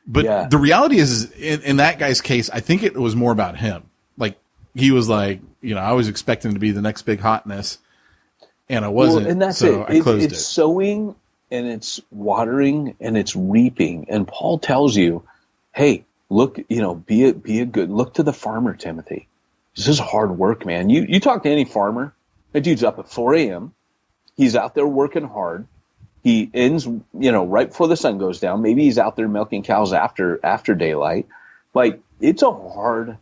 Speaker 2: But the reality is, in that guy's case, I think it was more about him. Like, he was like, I was expecting to be the next big hotness, and I wasn't.
Speaker 4: Well, and that's
Speaker 2: so
Speaker 4: it.
Speaker 2: I closed
Speaker 4: it's sowing, and it's watering, and it's reaping. And Paul tells you, hey, look, be a good, look to the farmer, Timothy. This is hard work, man. You talk to any farmer, that dude's up at 4 a.m. He's out there working hard. He ends, right before the sun goes down. Maybe he's out there milking cows after daylight. Like, it's a hard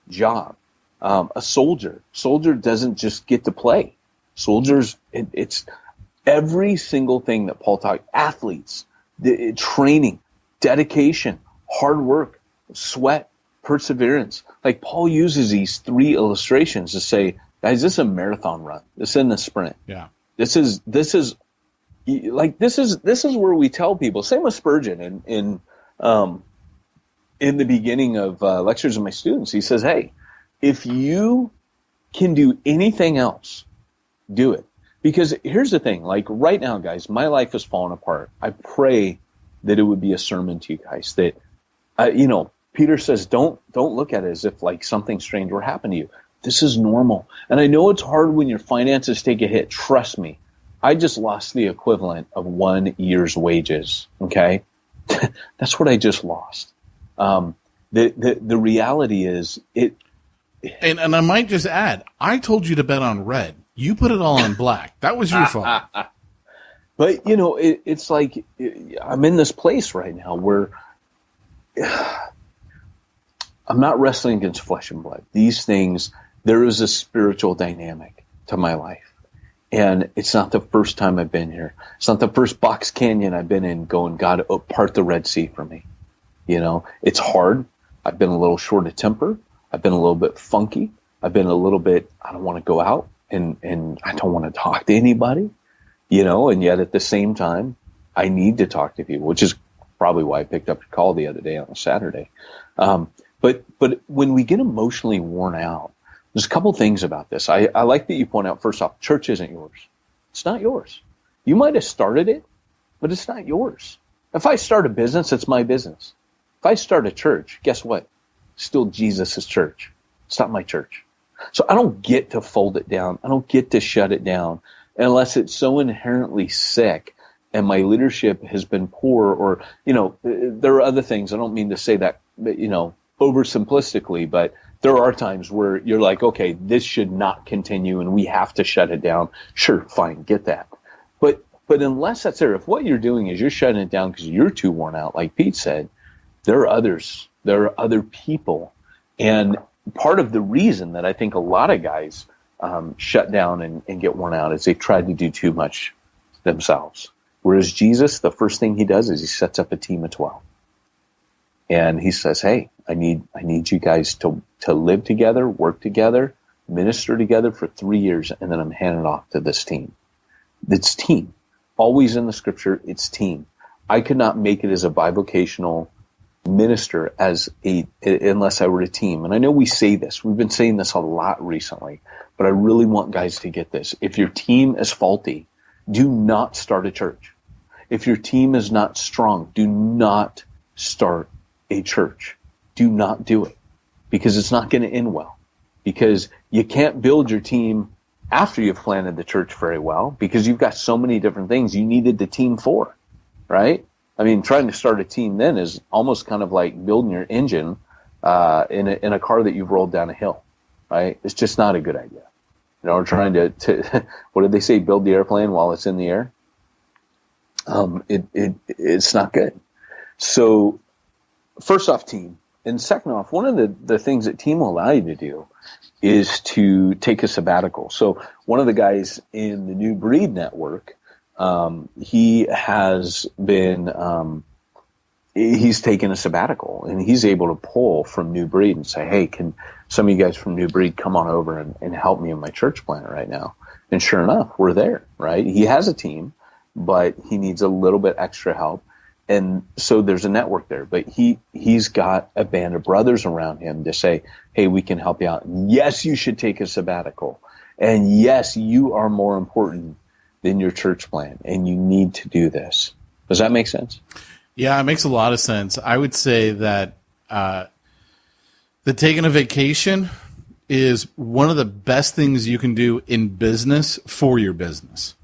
Speaker 4: job. A soldier doesn't just get to play. Soldiers, it's every single thing that Paul talked. Athletes, training, dedication, hard work, sweat, perseverance. Like, Paul uses these 3 illustrations to say, guys, this is a marathon run. This isn't a sprint.
Speaker 2: Yeah.
Speaker 4: This is where we tell people. Same with Spurgeon in the beginning of lectures of my students. He says, hey, if you can do anything else, do it. Because here's the thing, like right now, guys, my life is falling apart. I pray that it would be a sermon to you guys that, Peter says, don't look at it as if like something strange were happening to you. This is normal. And I know it's hard when your finances take a hit. Trust me. I just lost the equivalent of 1 year's wages. Okay. That's what I just lost. The reality is
Speaker 2: and I might just add, I told you to bet on red. You put it all on black. That was your fault.
Speaker 4: But it's like, I'm in this place right now where I'm not wrestling against flesh and blood. These things, there is a spiritual dynamic to my life. And it's not the first time I've been here. It's not the first box canyon I've been in going, God, part the Red Sea for me. It's hard. I've been a little short of temper. I've been a little bit funky. I've been a little bit, I don't want to go out and I don't want to talk to anybody, and yet at the same time, I need to talk to people, which is probably why I picked up your call the other day on a Saturday. But when we get emotionally worn out, there's a couple things about this. I like that you point out, first off, church isn't yours. It's not yours. You might have started it, but it's not yours. If I start a business, it's my business. If I start a church, guess what? Still Jesus' church. It's not my church. So I don't get to fold it down. I don't get to shut it down unless it's so inherently sick and my leadership has been poor or, there are other things. I don't mean to say that, oversimplistically, but there are times where you're like, okay, this should not continue and we have to shut it down. Sure, fine, get that. But unless that's there, if what you're doing is you're shutting it down because you're too worn out, like Pete said, there are others. There are other people. And part of the reason that I think a lot of guys shut down and get worn out is they try to do too much themselves. Whereas Jesus, the first thing he does is he sets up a team of 12. And he says, hey, I need you guys to live together, work together, minister together for 3 years, and then I'm handing it off to this team. It's team. Always in the scripture, it's team. I could not make it as a bivocational minister unless I were a team. And I know we say this. We've been saying this a lot recently, but I really want guys to get this. If your team is faulty, do not start a church. If your team is not strong, do not start a church. Do not do it because it's not going to end well, because you can't build your team after you've planted the church very well because you've got so many different things you needed the team for, right? I mean, trying to start a team then is almost kind of like building your engine in a car that you've rolled down a hill, right? It's just not a good idea. Or trying to what did they say? Build the airplane while it's in the air. It's not good. So first off, team. And second off, one of the things that team will allow you to do is to take a sabbatical. So one of the guys in the New Breed Network, he has been, he's taken a sabbatical, and he's able to pull from New Breed and say, hey, can some of you guys from New Breed come on over and help me in my church plant right now? And sure enough, we're there, right? He has a team, but he needs a little bit extra help. And so there's a network there, but he's got a band of brothers around him to say, hey, we can help you out. Yes, you should take a sabbatical. And yes, you are more important than your church plant, and you need to do this. Does that make sense?
Speaker 2: Yeah, it makes a lot of sense. I would say that the taking a vacation is one of the best things you can do in business for your business.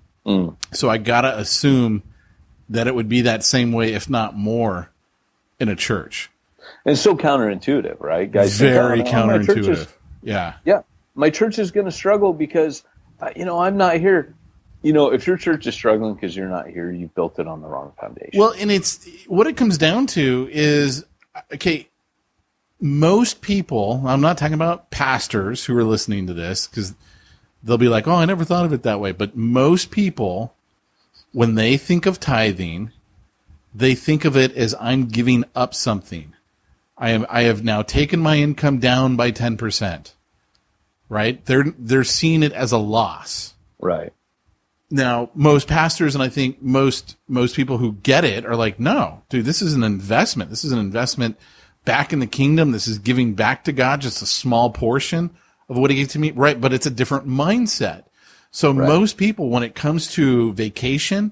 Speaker 2: So I got to assume that it would be that same way, if not more, in a church.
Speaker 4: And it's so counterintuitive, right? Guys,
Speaker 2: very
Speaker 4: think,
Speaker 2: counterintuitive. Yeah.
Speaker 4: My church is going to struggle because, I'm not here. If your church is struggling because you're not here, you built it on the wrong foundation.
Speaker 2: Well, and it's what it comes down to is, okay, most people, I'm not talking about pastors who are listening to this because they'll be like, oh, I never thought of it that way. But most people, when they think of tithing, they think of it as I'm giving up something. I have now taken my income down by 10%. Right? They're seeing it as a loss.
Speaker 4: Right.
Speaker 2: Now, most pastors and I think most people who get it are like, no, dude, this is an investment. This is an investment back in the kingdom. This is giving back to God just a small portion of what he gave to me. Right. But it's a different mindset. So most people, when it comes to vacation,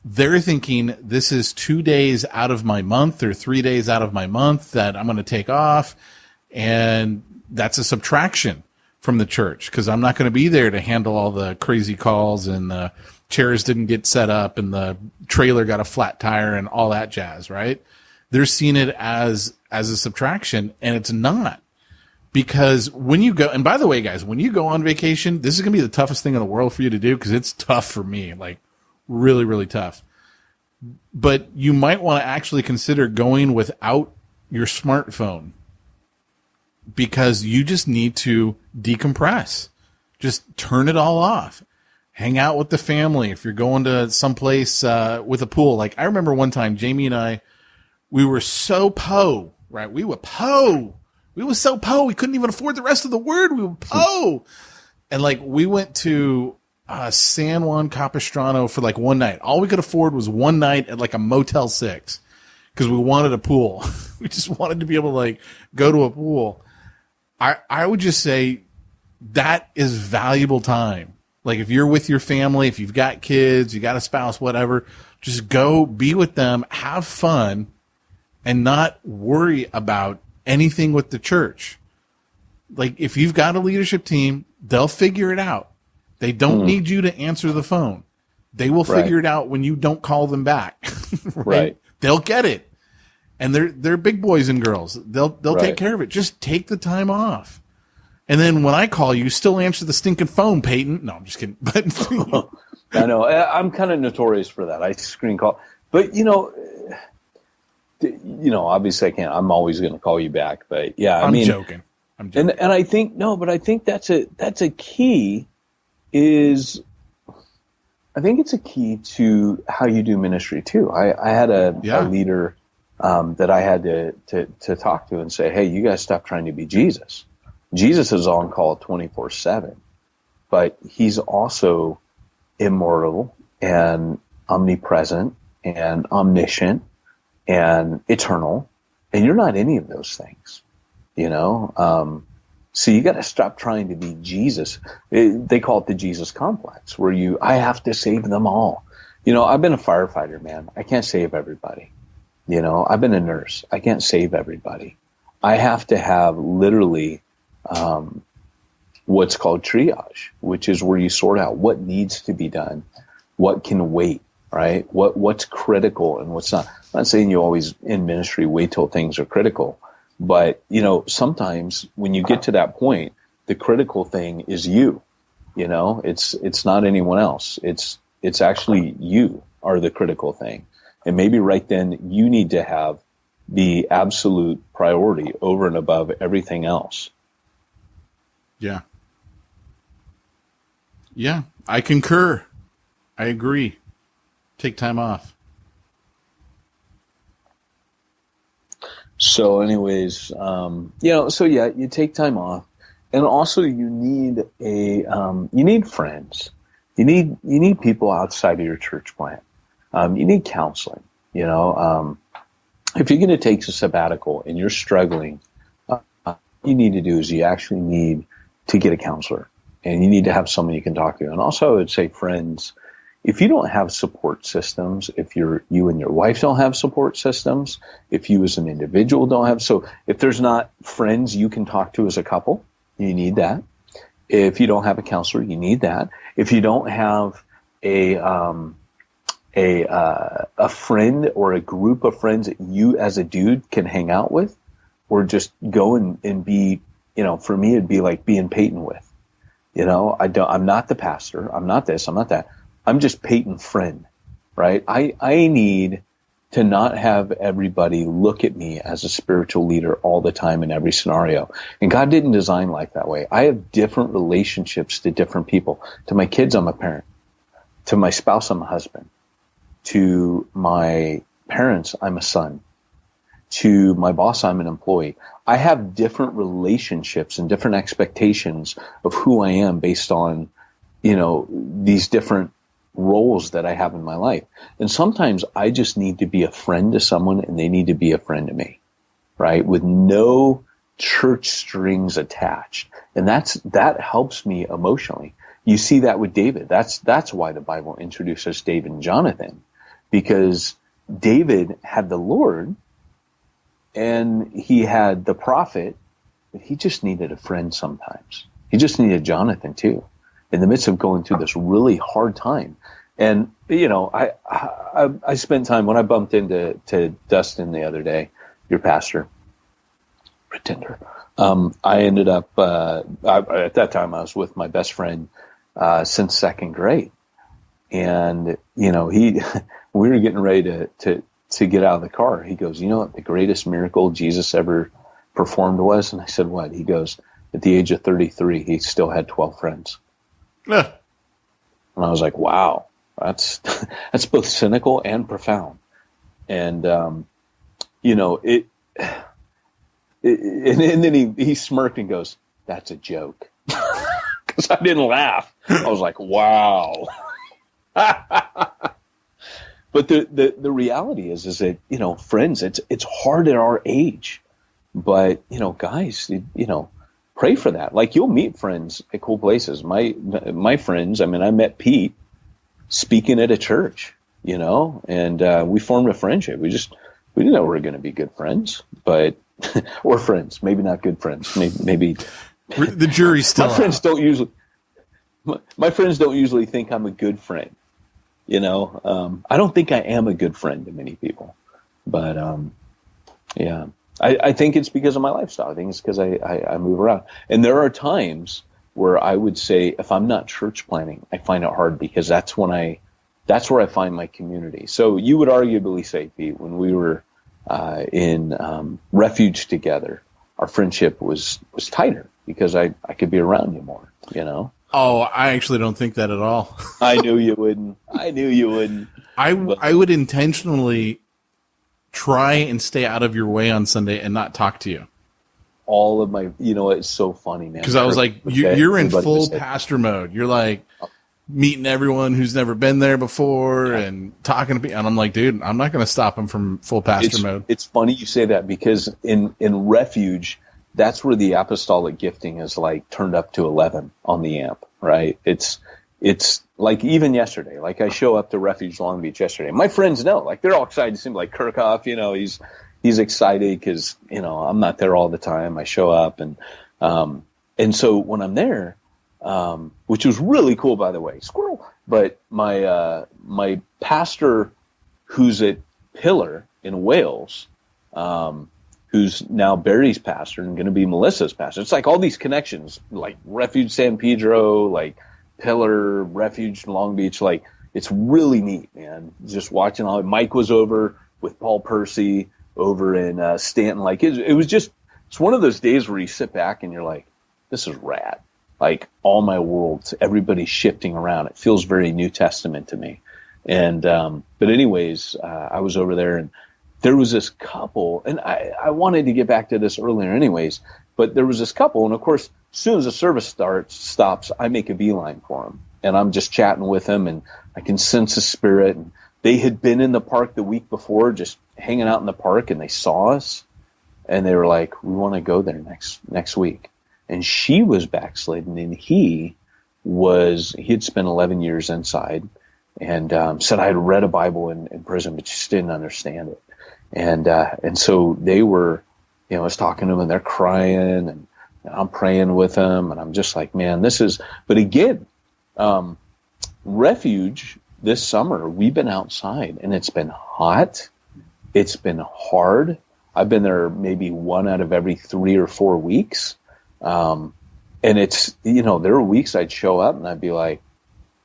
Speaker 2: they're thinking this is 2 days out of my month or 3 days out of my month that I'm going to take off. And that's a subtraction from the church because I'm not going to be there to handle all the crazy calls and the chairs didn't get set up and the trailer got a flat tire and all that jazz, right? They're seeing it as a subtraction, and it's not. Because when you go, and by the way, guys, when you go on vacation, this is going to be the toughest thing in the world for you to do because it's tough for me, like really, really tough. But you might want to actually consider going without your smartphone because you just need to decompress. Just turn it all off. Hang out with the family. If you're going to someplace with a pool, like I remember one time, Jamie and I, we were so po, right? We were po. We were so po. We couldn't even afford the rest of the word. We were po. And like we went to San Juan Capistrano for like one night. All we could afford was one night at like a Motel 6 because we wanted a pool. We just wanted to be able to like go to a pool. I would just say that is valuable time. Like if you're with your family, if you've got kids, you got a spouse, whatever, just go be with them, have fun, and not worry about anything with the church. Like if you've got a leadership team, they'll figure it out. They don't need you to answer the phone. They will figure it out when you don't call them back. Right? They'll get it. And they're big boys and girls. They'll take care of it. Just take the time off. And then when I call you, still answer the stinking phone, Peyton. No, I'm just kidding. But
Speaker 4: I know. I'm kind of notorious for that. I screen call. But obviously I can't. I'm always going to call you back. But yeah, I mean,
Speaker 2: joking. I'm joking.
Speaker 4: And I think but I think that's a key. I think it's a key to how you do ministry too. I had a leader that I had to talk to and say, hey, you guys stop trying to be Jesus. Jesus is on call 24/7, but he's also immortal and omnipresent and omniscient and eternal, and you're not any of those things, So you got to stop trying to be Jesus. They call it the Jesus complex, where I have to save them all. I've been a firefighter, man. I can't save everybody. I've been a nurse. I can't save everybody. I have to have literally what's called triage, which is where you sort out what needs to be done, what can wait, right? What's critical and what's not. I'm not saying you always in ministry wait till things are critical, but sometimes when you get to that point, the critical thing is you. It's not anyone else. It's actually you are the critical thing. And maybe right then you need to have the absolute priority over and above everything else.
Speaker 2: Yeah. Yeah, I concur. I agree. Take time off.
Speaker 4: So anyways, you take time off, and also you need you need friends. You need people outside of your church plant. You need counseling. If you're going to take a sabbatical and you're struggling, what you need to do is you actually need to get a counselor, and you need to have someone you can talk to. And also, I would say friends. If you don't have support systems, if you and your wife don't have support systems, if you as an individual don't have, so if there's not friends you can talk to as a couple, you need that. If you don't have a counselor, you need that. If you don't have a friend or a group of friends that you as a dude can hang out with, or just go and be, for me, it'd be like being Peyton with. I'm not the pastor. I'm not this. I'm not that. I'm just Peyton's friend, right? I need to not have everybody look at me as a spiritual leader all the time in every scenario. And God didn't design life that way. I have different relationships to different people. To my kids, I'm a parent. To my spouse, I'm a husband. To my parents, I'm a son. To my boss, I'm an employee. I have different relationships and different expectations of who I am based on, these different roles that I have in my life. And sometimes I just need to be a friend to someone and they need to be a friend to me, right? With no church strings attached. And that helps me emotionally. You see that with David. That's why the Bible introduces David and Jonathan, because David had the Lord and he had the prophet, but he just needed a friend sometimes. He just needed Jonathan too, in the midst of going through this really hard time. And, I spent time when I bumped into Dustin the other day, your pastor, pretender. I ended up, at that time I was with my best friend, since second grade. And, we were getting ready to get out of the car. He goes, you know what the greatest miracle Jesus ever performed was? And I said, what? He goes, at the age of 33, he still had 12 friends.
Speaker 2: Yeah.
Speaker 4: And I was like, wow, that's both cynical and profound. And, and then he smirked and goes, that's a joke. Because I didn't laugh. I was like, wow. But the reality is that, friends, it's hard at our age. But, guys, pray for that. Like, you'll meet friends at cool places. My friends, I met Pete speaking at a church, and we formed a friendship. We didn't know we were going to be good friends, but or friends, maybe not good friends. Maybe
Speaker 2: the jury's still
Speaker 4: my friends don't usually. My friends don't usually think I'm a good friend. I don't think I am a good friend to many people, but yeah. I think it's because of my lifestyle. I think it's because I move around. And there are times where I would say, if I'm not church planning, I find it hard because that's where I find my community. So you would arguably say, Pete, when we were in refuge together, our friendship was tighter because I could be around you more,
Speaker 2: Oh, I actually don't think that at all.
Speaker 4: I knew you wouldn't.
Speaker 2: I would intentionally try and stay out of your way on Sunday and not talk to you.
Speaker 4: All of my, it's so funny, man.
Speaker 2: Because I was like, you're in full pastor mode. You're like meeting everyone who's never been there before and talking to people. And I'm like, dude, I'm not going to stop them from full pastor mode. It's
Speaker 4: funny you say that because in refuge, that's where the apostolic gifting is like turned up to 11 on the amp, right? It's like even yesterday, like I show up to Refuge Long Beach yesterday. My friends know, like they're all excited to see me, like Kirchhoff, he's excited because, I'm not there all the time. I show up and so when I'm there, which was really cool, by the way, squirrel, but my pastor who's at Pillar in Wales, who's now Barry's pastor and going to be Melissa's pastor. It's like all these connections, like Refuge San Pedro, like Pillar, Refuge Long Beach. Like, it's really neat, man. Just watching all. Mike was over with Paul Percy. over in Stanton. Like it was just, it's one of those days where you sit back and you're like, this is rad. Like all my worlds, everybody's shifting around. It feels very New Testament to me. And, but anyways, I was over there and there was this couple, and I wanted to get back to this earlier anyways, but there was this couple. And of course, as soon as the service stops, I make a beeline for them and I'm just chatting with them and I can sense the spirit. And they had been in the park the week before, just hanging out in the park, and they saw us and they were like, we want to go there next week. And she was backslidden and he had spent 11 years inside and said I had read a Bible in prison, but just didn't understand it. And so they were, I was talking to them and they're crying and I'm praying with them. And I'm just like, man, but again, Refuge this summer, we've been outside and it's been hot. It's been hard. I've been there maybe 1 out of every 3 or 4 weeks. And it's, there were weeks I'd show up and I'd be like,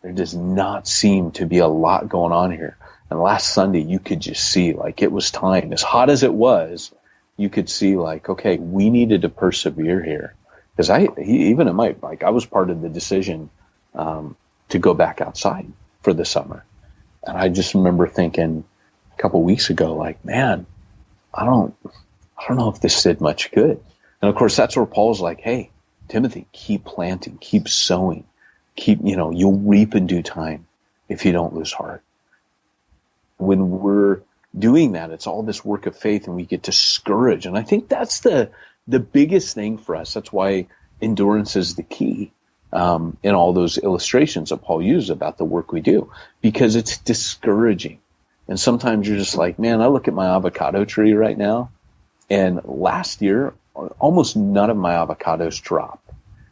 Speaker 4: there does not seem to be a lot going on here. And last Sunday, you could just see like it was time. As hot as it was, you could see like, okay, we needed to persevere here. Because I was part of the decision to go back outside for the summer. And I just remember thinking a couple of weeks ago, like, man, I don't know if this did much good. And of course, that's where Paul's like, hey, Timothy, keep planting, keep sowing, you'll reap in due time if you don't lose heart. When we're doing that, it's all this work of faith and we get discouraged. And I think that's the biggest thing for us. That's why endurance is the key in all those illustrations that Paul used about the work we do, because it's discouraging. And sometimes you're just like, man, I look at my avocado tree right now, and last year, almost none of my avocados dropped.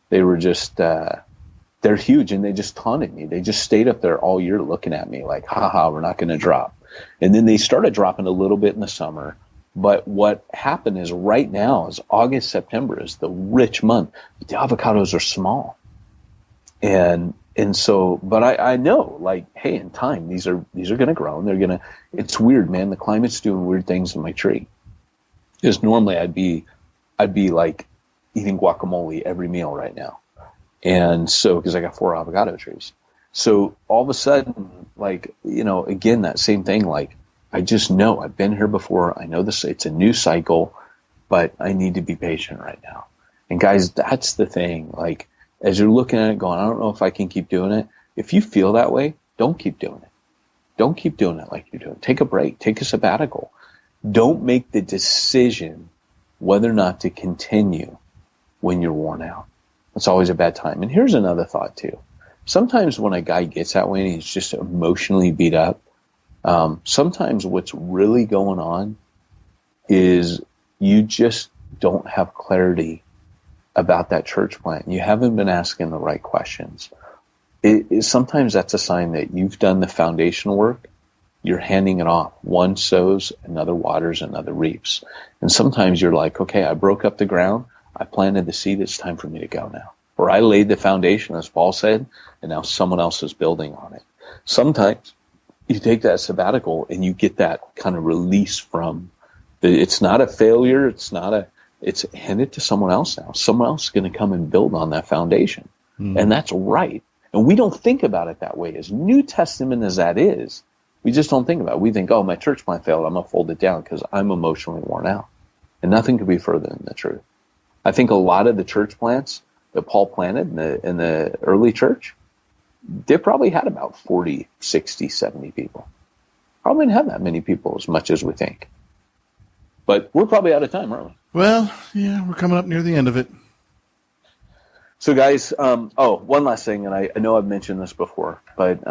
Speaker 4: They were just, they're huge, and they just taunted me. They just stayed up there all year looking at me like, haha, we're not going to drop. And then they started dropping a little bit in the summer. But what happened is right now is August, September is the rich month. But the avocados are small. And so, but I know, like, hey, in time, these are going to grow, and it's weird, man. The climate's doing weird things in my tree. Because normally I'd be like eating guacamole every meal right now. And so, because I got 4 avocado trees. So all of a sudden, like, again, that same thing, like, I just know I've been here before. I know this, it's a new cycle, but I need to be patient right now. And guys, that's the thing. Like, as you're looking at it going, I don't know if I can keep doing it. If you feel that way, don't keep doing it. Don't keep doing it like you're doing. Take a break, take a sabbatical. Don't make the decision whether or not to continue when you're worn out. It's always a bad time. And here's another thought too. Sometimes when a guy gets that way and he's just emotionally beat up, sometimes what's really going on is you just don't have clarity about that church plant. You haven't been asking the right questions. Sometimes that's a sign that you've done the foundational work. You're handing it off. One sows, another waters, another reaps. And sometimes you're like, okay, I broke up the ground. I planted the seed. It's time for me to go now. Or I laid the foundation, as Paul said, and now someone else is building on it. Sometimes you take that sabbatical and you get that kind of release from it's not a failure. It's hand it to someone else now. Someone else is going to come and build on that foundation. And that's right. And we don't think about it that way. As New Testament as that is, we just don't think about it. We think, oh, my church plant failed. I'm going to fold it down because I'm emotionally worn out. And nothing could be further than the truth. I think a lot of the church plants that Paul planted in the early church, they probably had about 40, 60, 70 people. Probably didn't have that many people as much as we think. But we're probably out of time, aren't we?
Speaker 2: Well, yeah, we're coming up near the end of it.
Speaker 4: So, guys, one last thing, and I know I've mentioned this before, but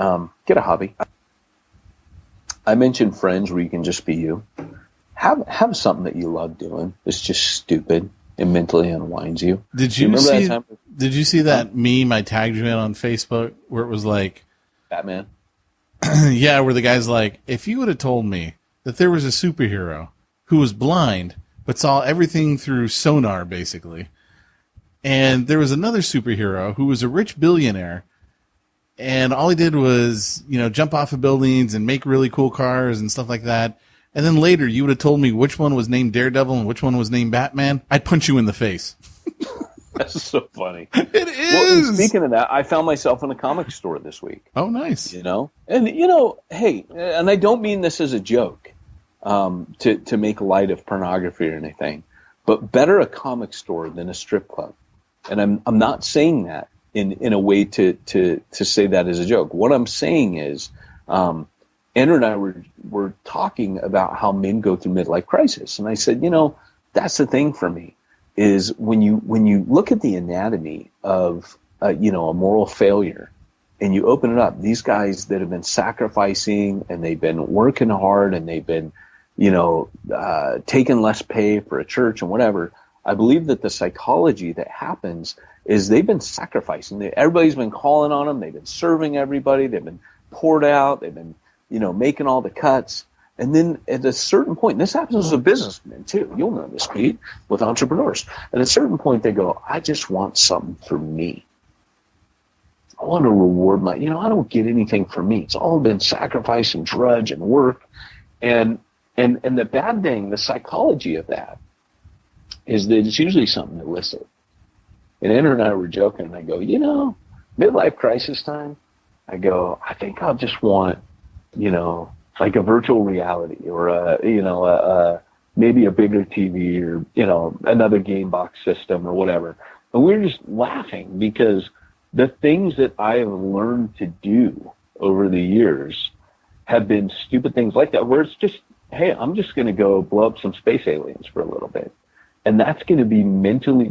Speaker 4: get a hobby. I mentioned friends where you can just be you. Have something that you love doing. It's just stupid and mentally unwinds you.
Speaker 2: Did you see that meme I tagged you in on Facebook where it was like
Speaker 4: Batman?
Speaker 2: Yeah, where the guy's like, if you would have told me that there was a superhero who was blind but saw everything through sonar, basically, and there was another superhero who was a rich billionaire, and all he did was, jump off of buildings and make really cool cars and stuff like that, and then later you would have told me which one was named Daredevil and which one was named Batman, I'd punch you in the face.
Speaker 4: That's so funny.
Speaker 2: It is.
Speaker 4: Well, and speaking of that, I found myself in a comic store this week.
Speaker 2: Oh, nice.
Speaker 4: And hey, and I don't mean this as a joke, to make light of pornography or anything, but better a comic store than a strip club. And I'm not saying that in a way to say that as a joke. What I'm saying is, Andrew and I were talking about how men go through midlife crisis, and I said, that's the thing for me. Is when you look at the anatomy of a moral failure, and you open it up, these guys that have been sacrificing and they've been working hard and they've been taking less pay for a church and whatever. I believe that the psychology that happens is they've been sacrificing. Everybody's been calling on them. They've been serving everybody. They've been poured out. They've been making all the cuts. And then at a certain point, and this happens as a businessman too, you'll know this, Pete, with entrepreneurs. At a certain point, they go, I just want something for me. I want to reward I don't get anything for me. It's all been sacrifice and drudge and work. And the bad thing, the psychology of that, is that it's usually something illicit. And Andrew and I were joking, and I go, midlife crisis time, I go, I think I'll just want, like a virtual reality or maybe a bigger TV or, another game box system or whatever. And we were just laughing because the things that I have learned to do over the years have been stupid things like that, where it's just, hey, I'm just going to go blow up some space aliens for a little bit. And that's going to be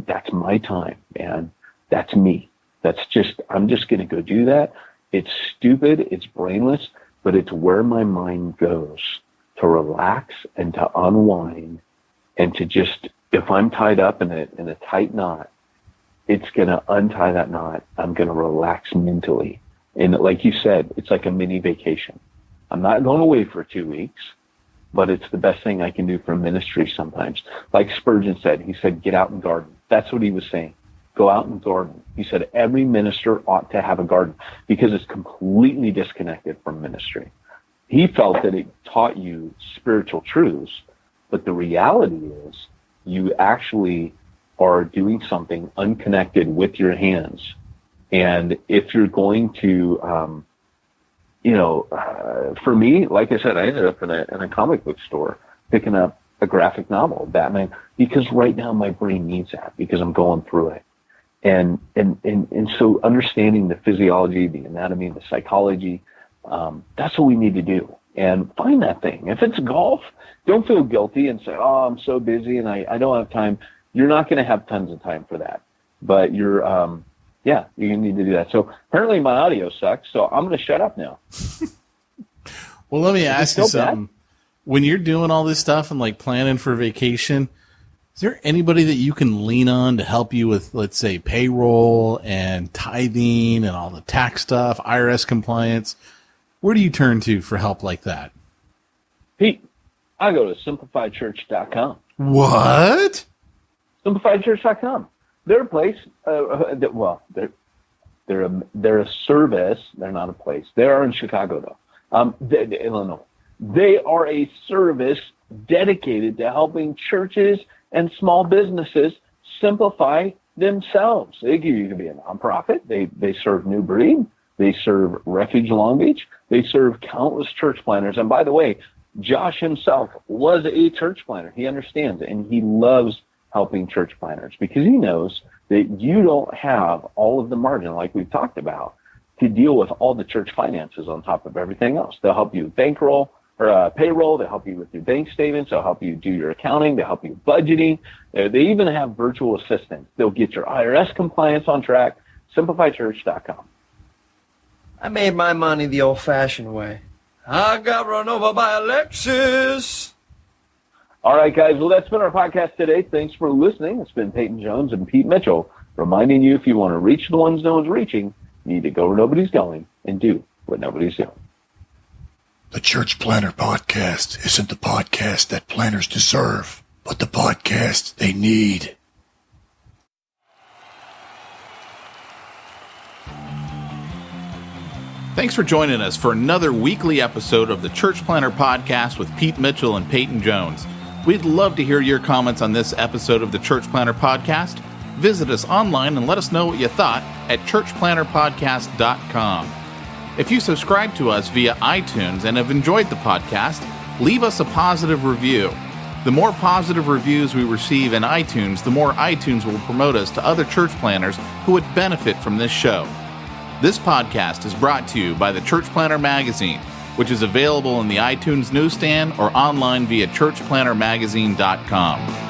Speaker 4: that's my time, man. That's me. I'm just going to go do that. It's stupid. It's brainless. But it's where my mind goes to relax and to unwind and to just, if I'm tied up in a tight knot, it's going to untie that knot. I'm going to relax mentally. And like you said, it's like a mini vacation. I'm not going away for 2 weeks, but it's the best thing I can do for ministry sometimes. Like Spurgeon said, he said, get out and garden. That's what he was saying. Go out and garden. He said every minister ought to have a garden because it's completely disconnected from ministry. He felt that it taught you spiritual truths, but the reality is you actually are doing something unconnected with your hands. And if you're going to, for me, like I said, I ended up in a comic book store picking up a graphic novel, Batman, because right now my brain needs that because I'm going through it. And so understanding the physiology, the anatomy, the psychology, that's what we need to do. And find that thing. If it's golf, don't feel guilty and say, oh, I'm so busy and I don't have time. You're not going to have tons of time for that. But you're going to need to do that. So apparently my audio sucks, so I'm going to shut up now.
Speaker 2: Well, let me ask you something. Bad? When you're doing all this stuff and like planning for vacation, is there anybody that you can lean on to help you with, let's say, payroll and tithing and all the tax stuff, IRS compliance? Where do you turn to for help like that?
Speaker 4: Pete, I go to simplifiedchurch.com.
Speaker 2: What?
Speaker 4: Simplifiedchurch.com. They're a place. They're a service. They're not a place. They are in Chicago, though. Illinois. They are a service dedicated to helping churches and small businesses simplify themselves. You can be a nonprofit. They serve New Breed. They serve Refuge Long Beach. They serve countless church planners. And by the way, Josh himself was a church planner. He understands it, and he loves helping church planners because he knows that you don't have all of the margin, like we've talked about, to deal with all the church finances on top of everything else. They'll help you bankroll or payroll. They'll help you with your bank statements. They'll help you do your accounting. They'll help you budgeting. They even have virtual assistants. They'll get your IRS compliance on track. SimplifiedChurch.com.
Speaker 6: I made my money the old-fashioned way. I got run over by a Lexus.
Speaker 4: All right, guys. Well, that's been our podcast today. Thanks for listening. It's been Peyton Jones and Pete Mitchell reminding you if you want to reach the ones no one's reaching, you need to go where nobody's going and do what nobody's doing.
Speaker 7: The Church Planner Podcast isn't the podcast that planners deserve, but the podcast they need.
Speaker 2: Thanks for joining us for another weekly episode of the Church Planter Podcast with Pete Mitchell and Peyton Jones. We'd love to hear your comments on this episode of the Church Planter Podcast. Visit us online and let us know what you thought at churchplanterpodcast.com. If you subscribe to us via iTunes and have enjoyed the podcast, leave us a positive review. The more positive reviews we receive in iTunes, the more iTunes will promote us to other church planners who would benefit from this show. This podcast is brought to you by the Church Planter Magazine, which is available in the iTunes newsstand or online via churchplantermagazine.com.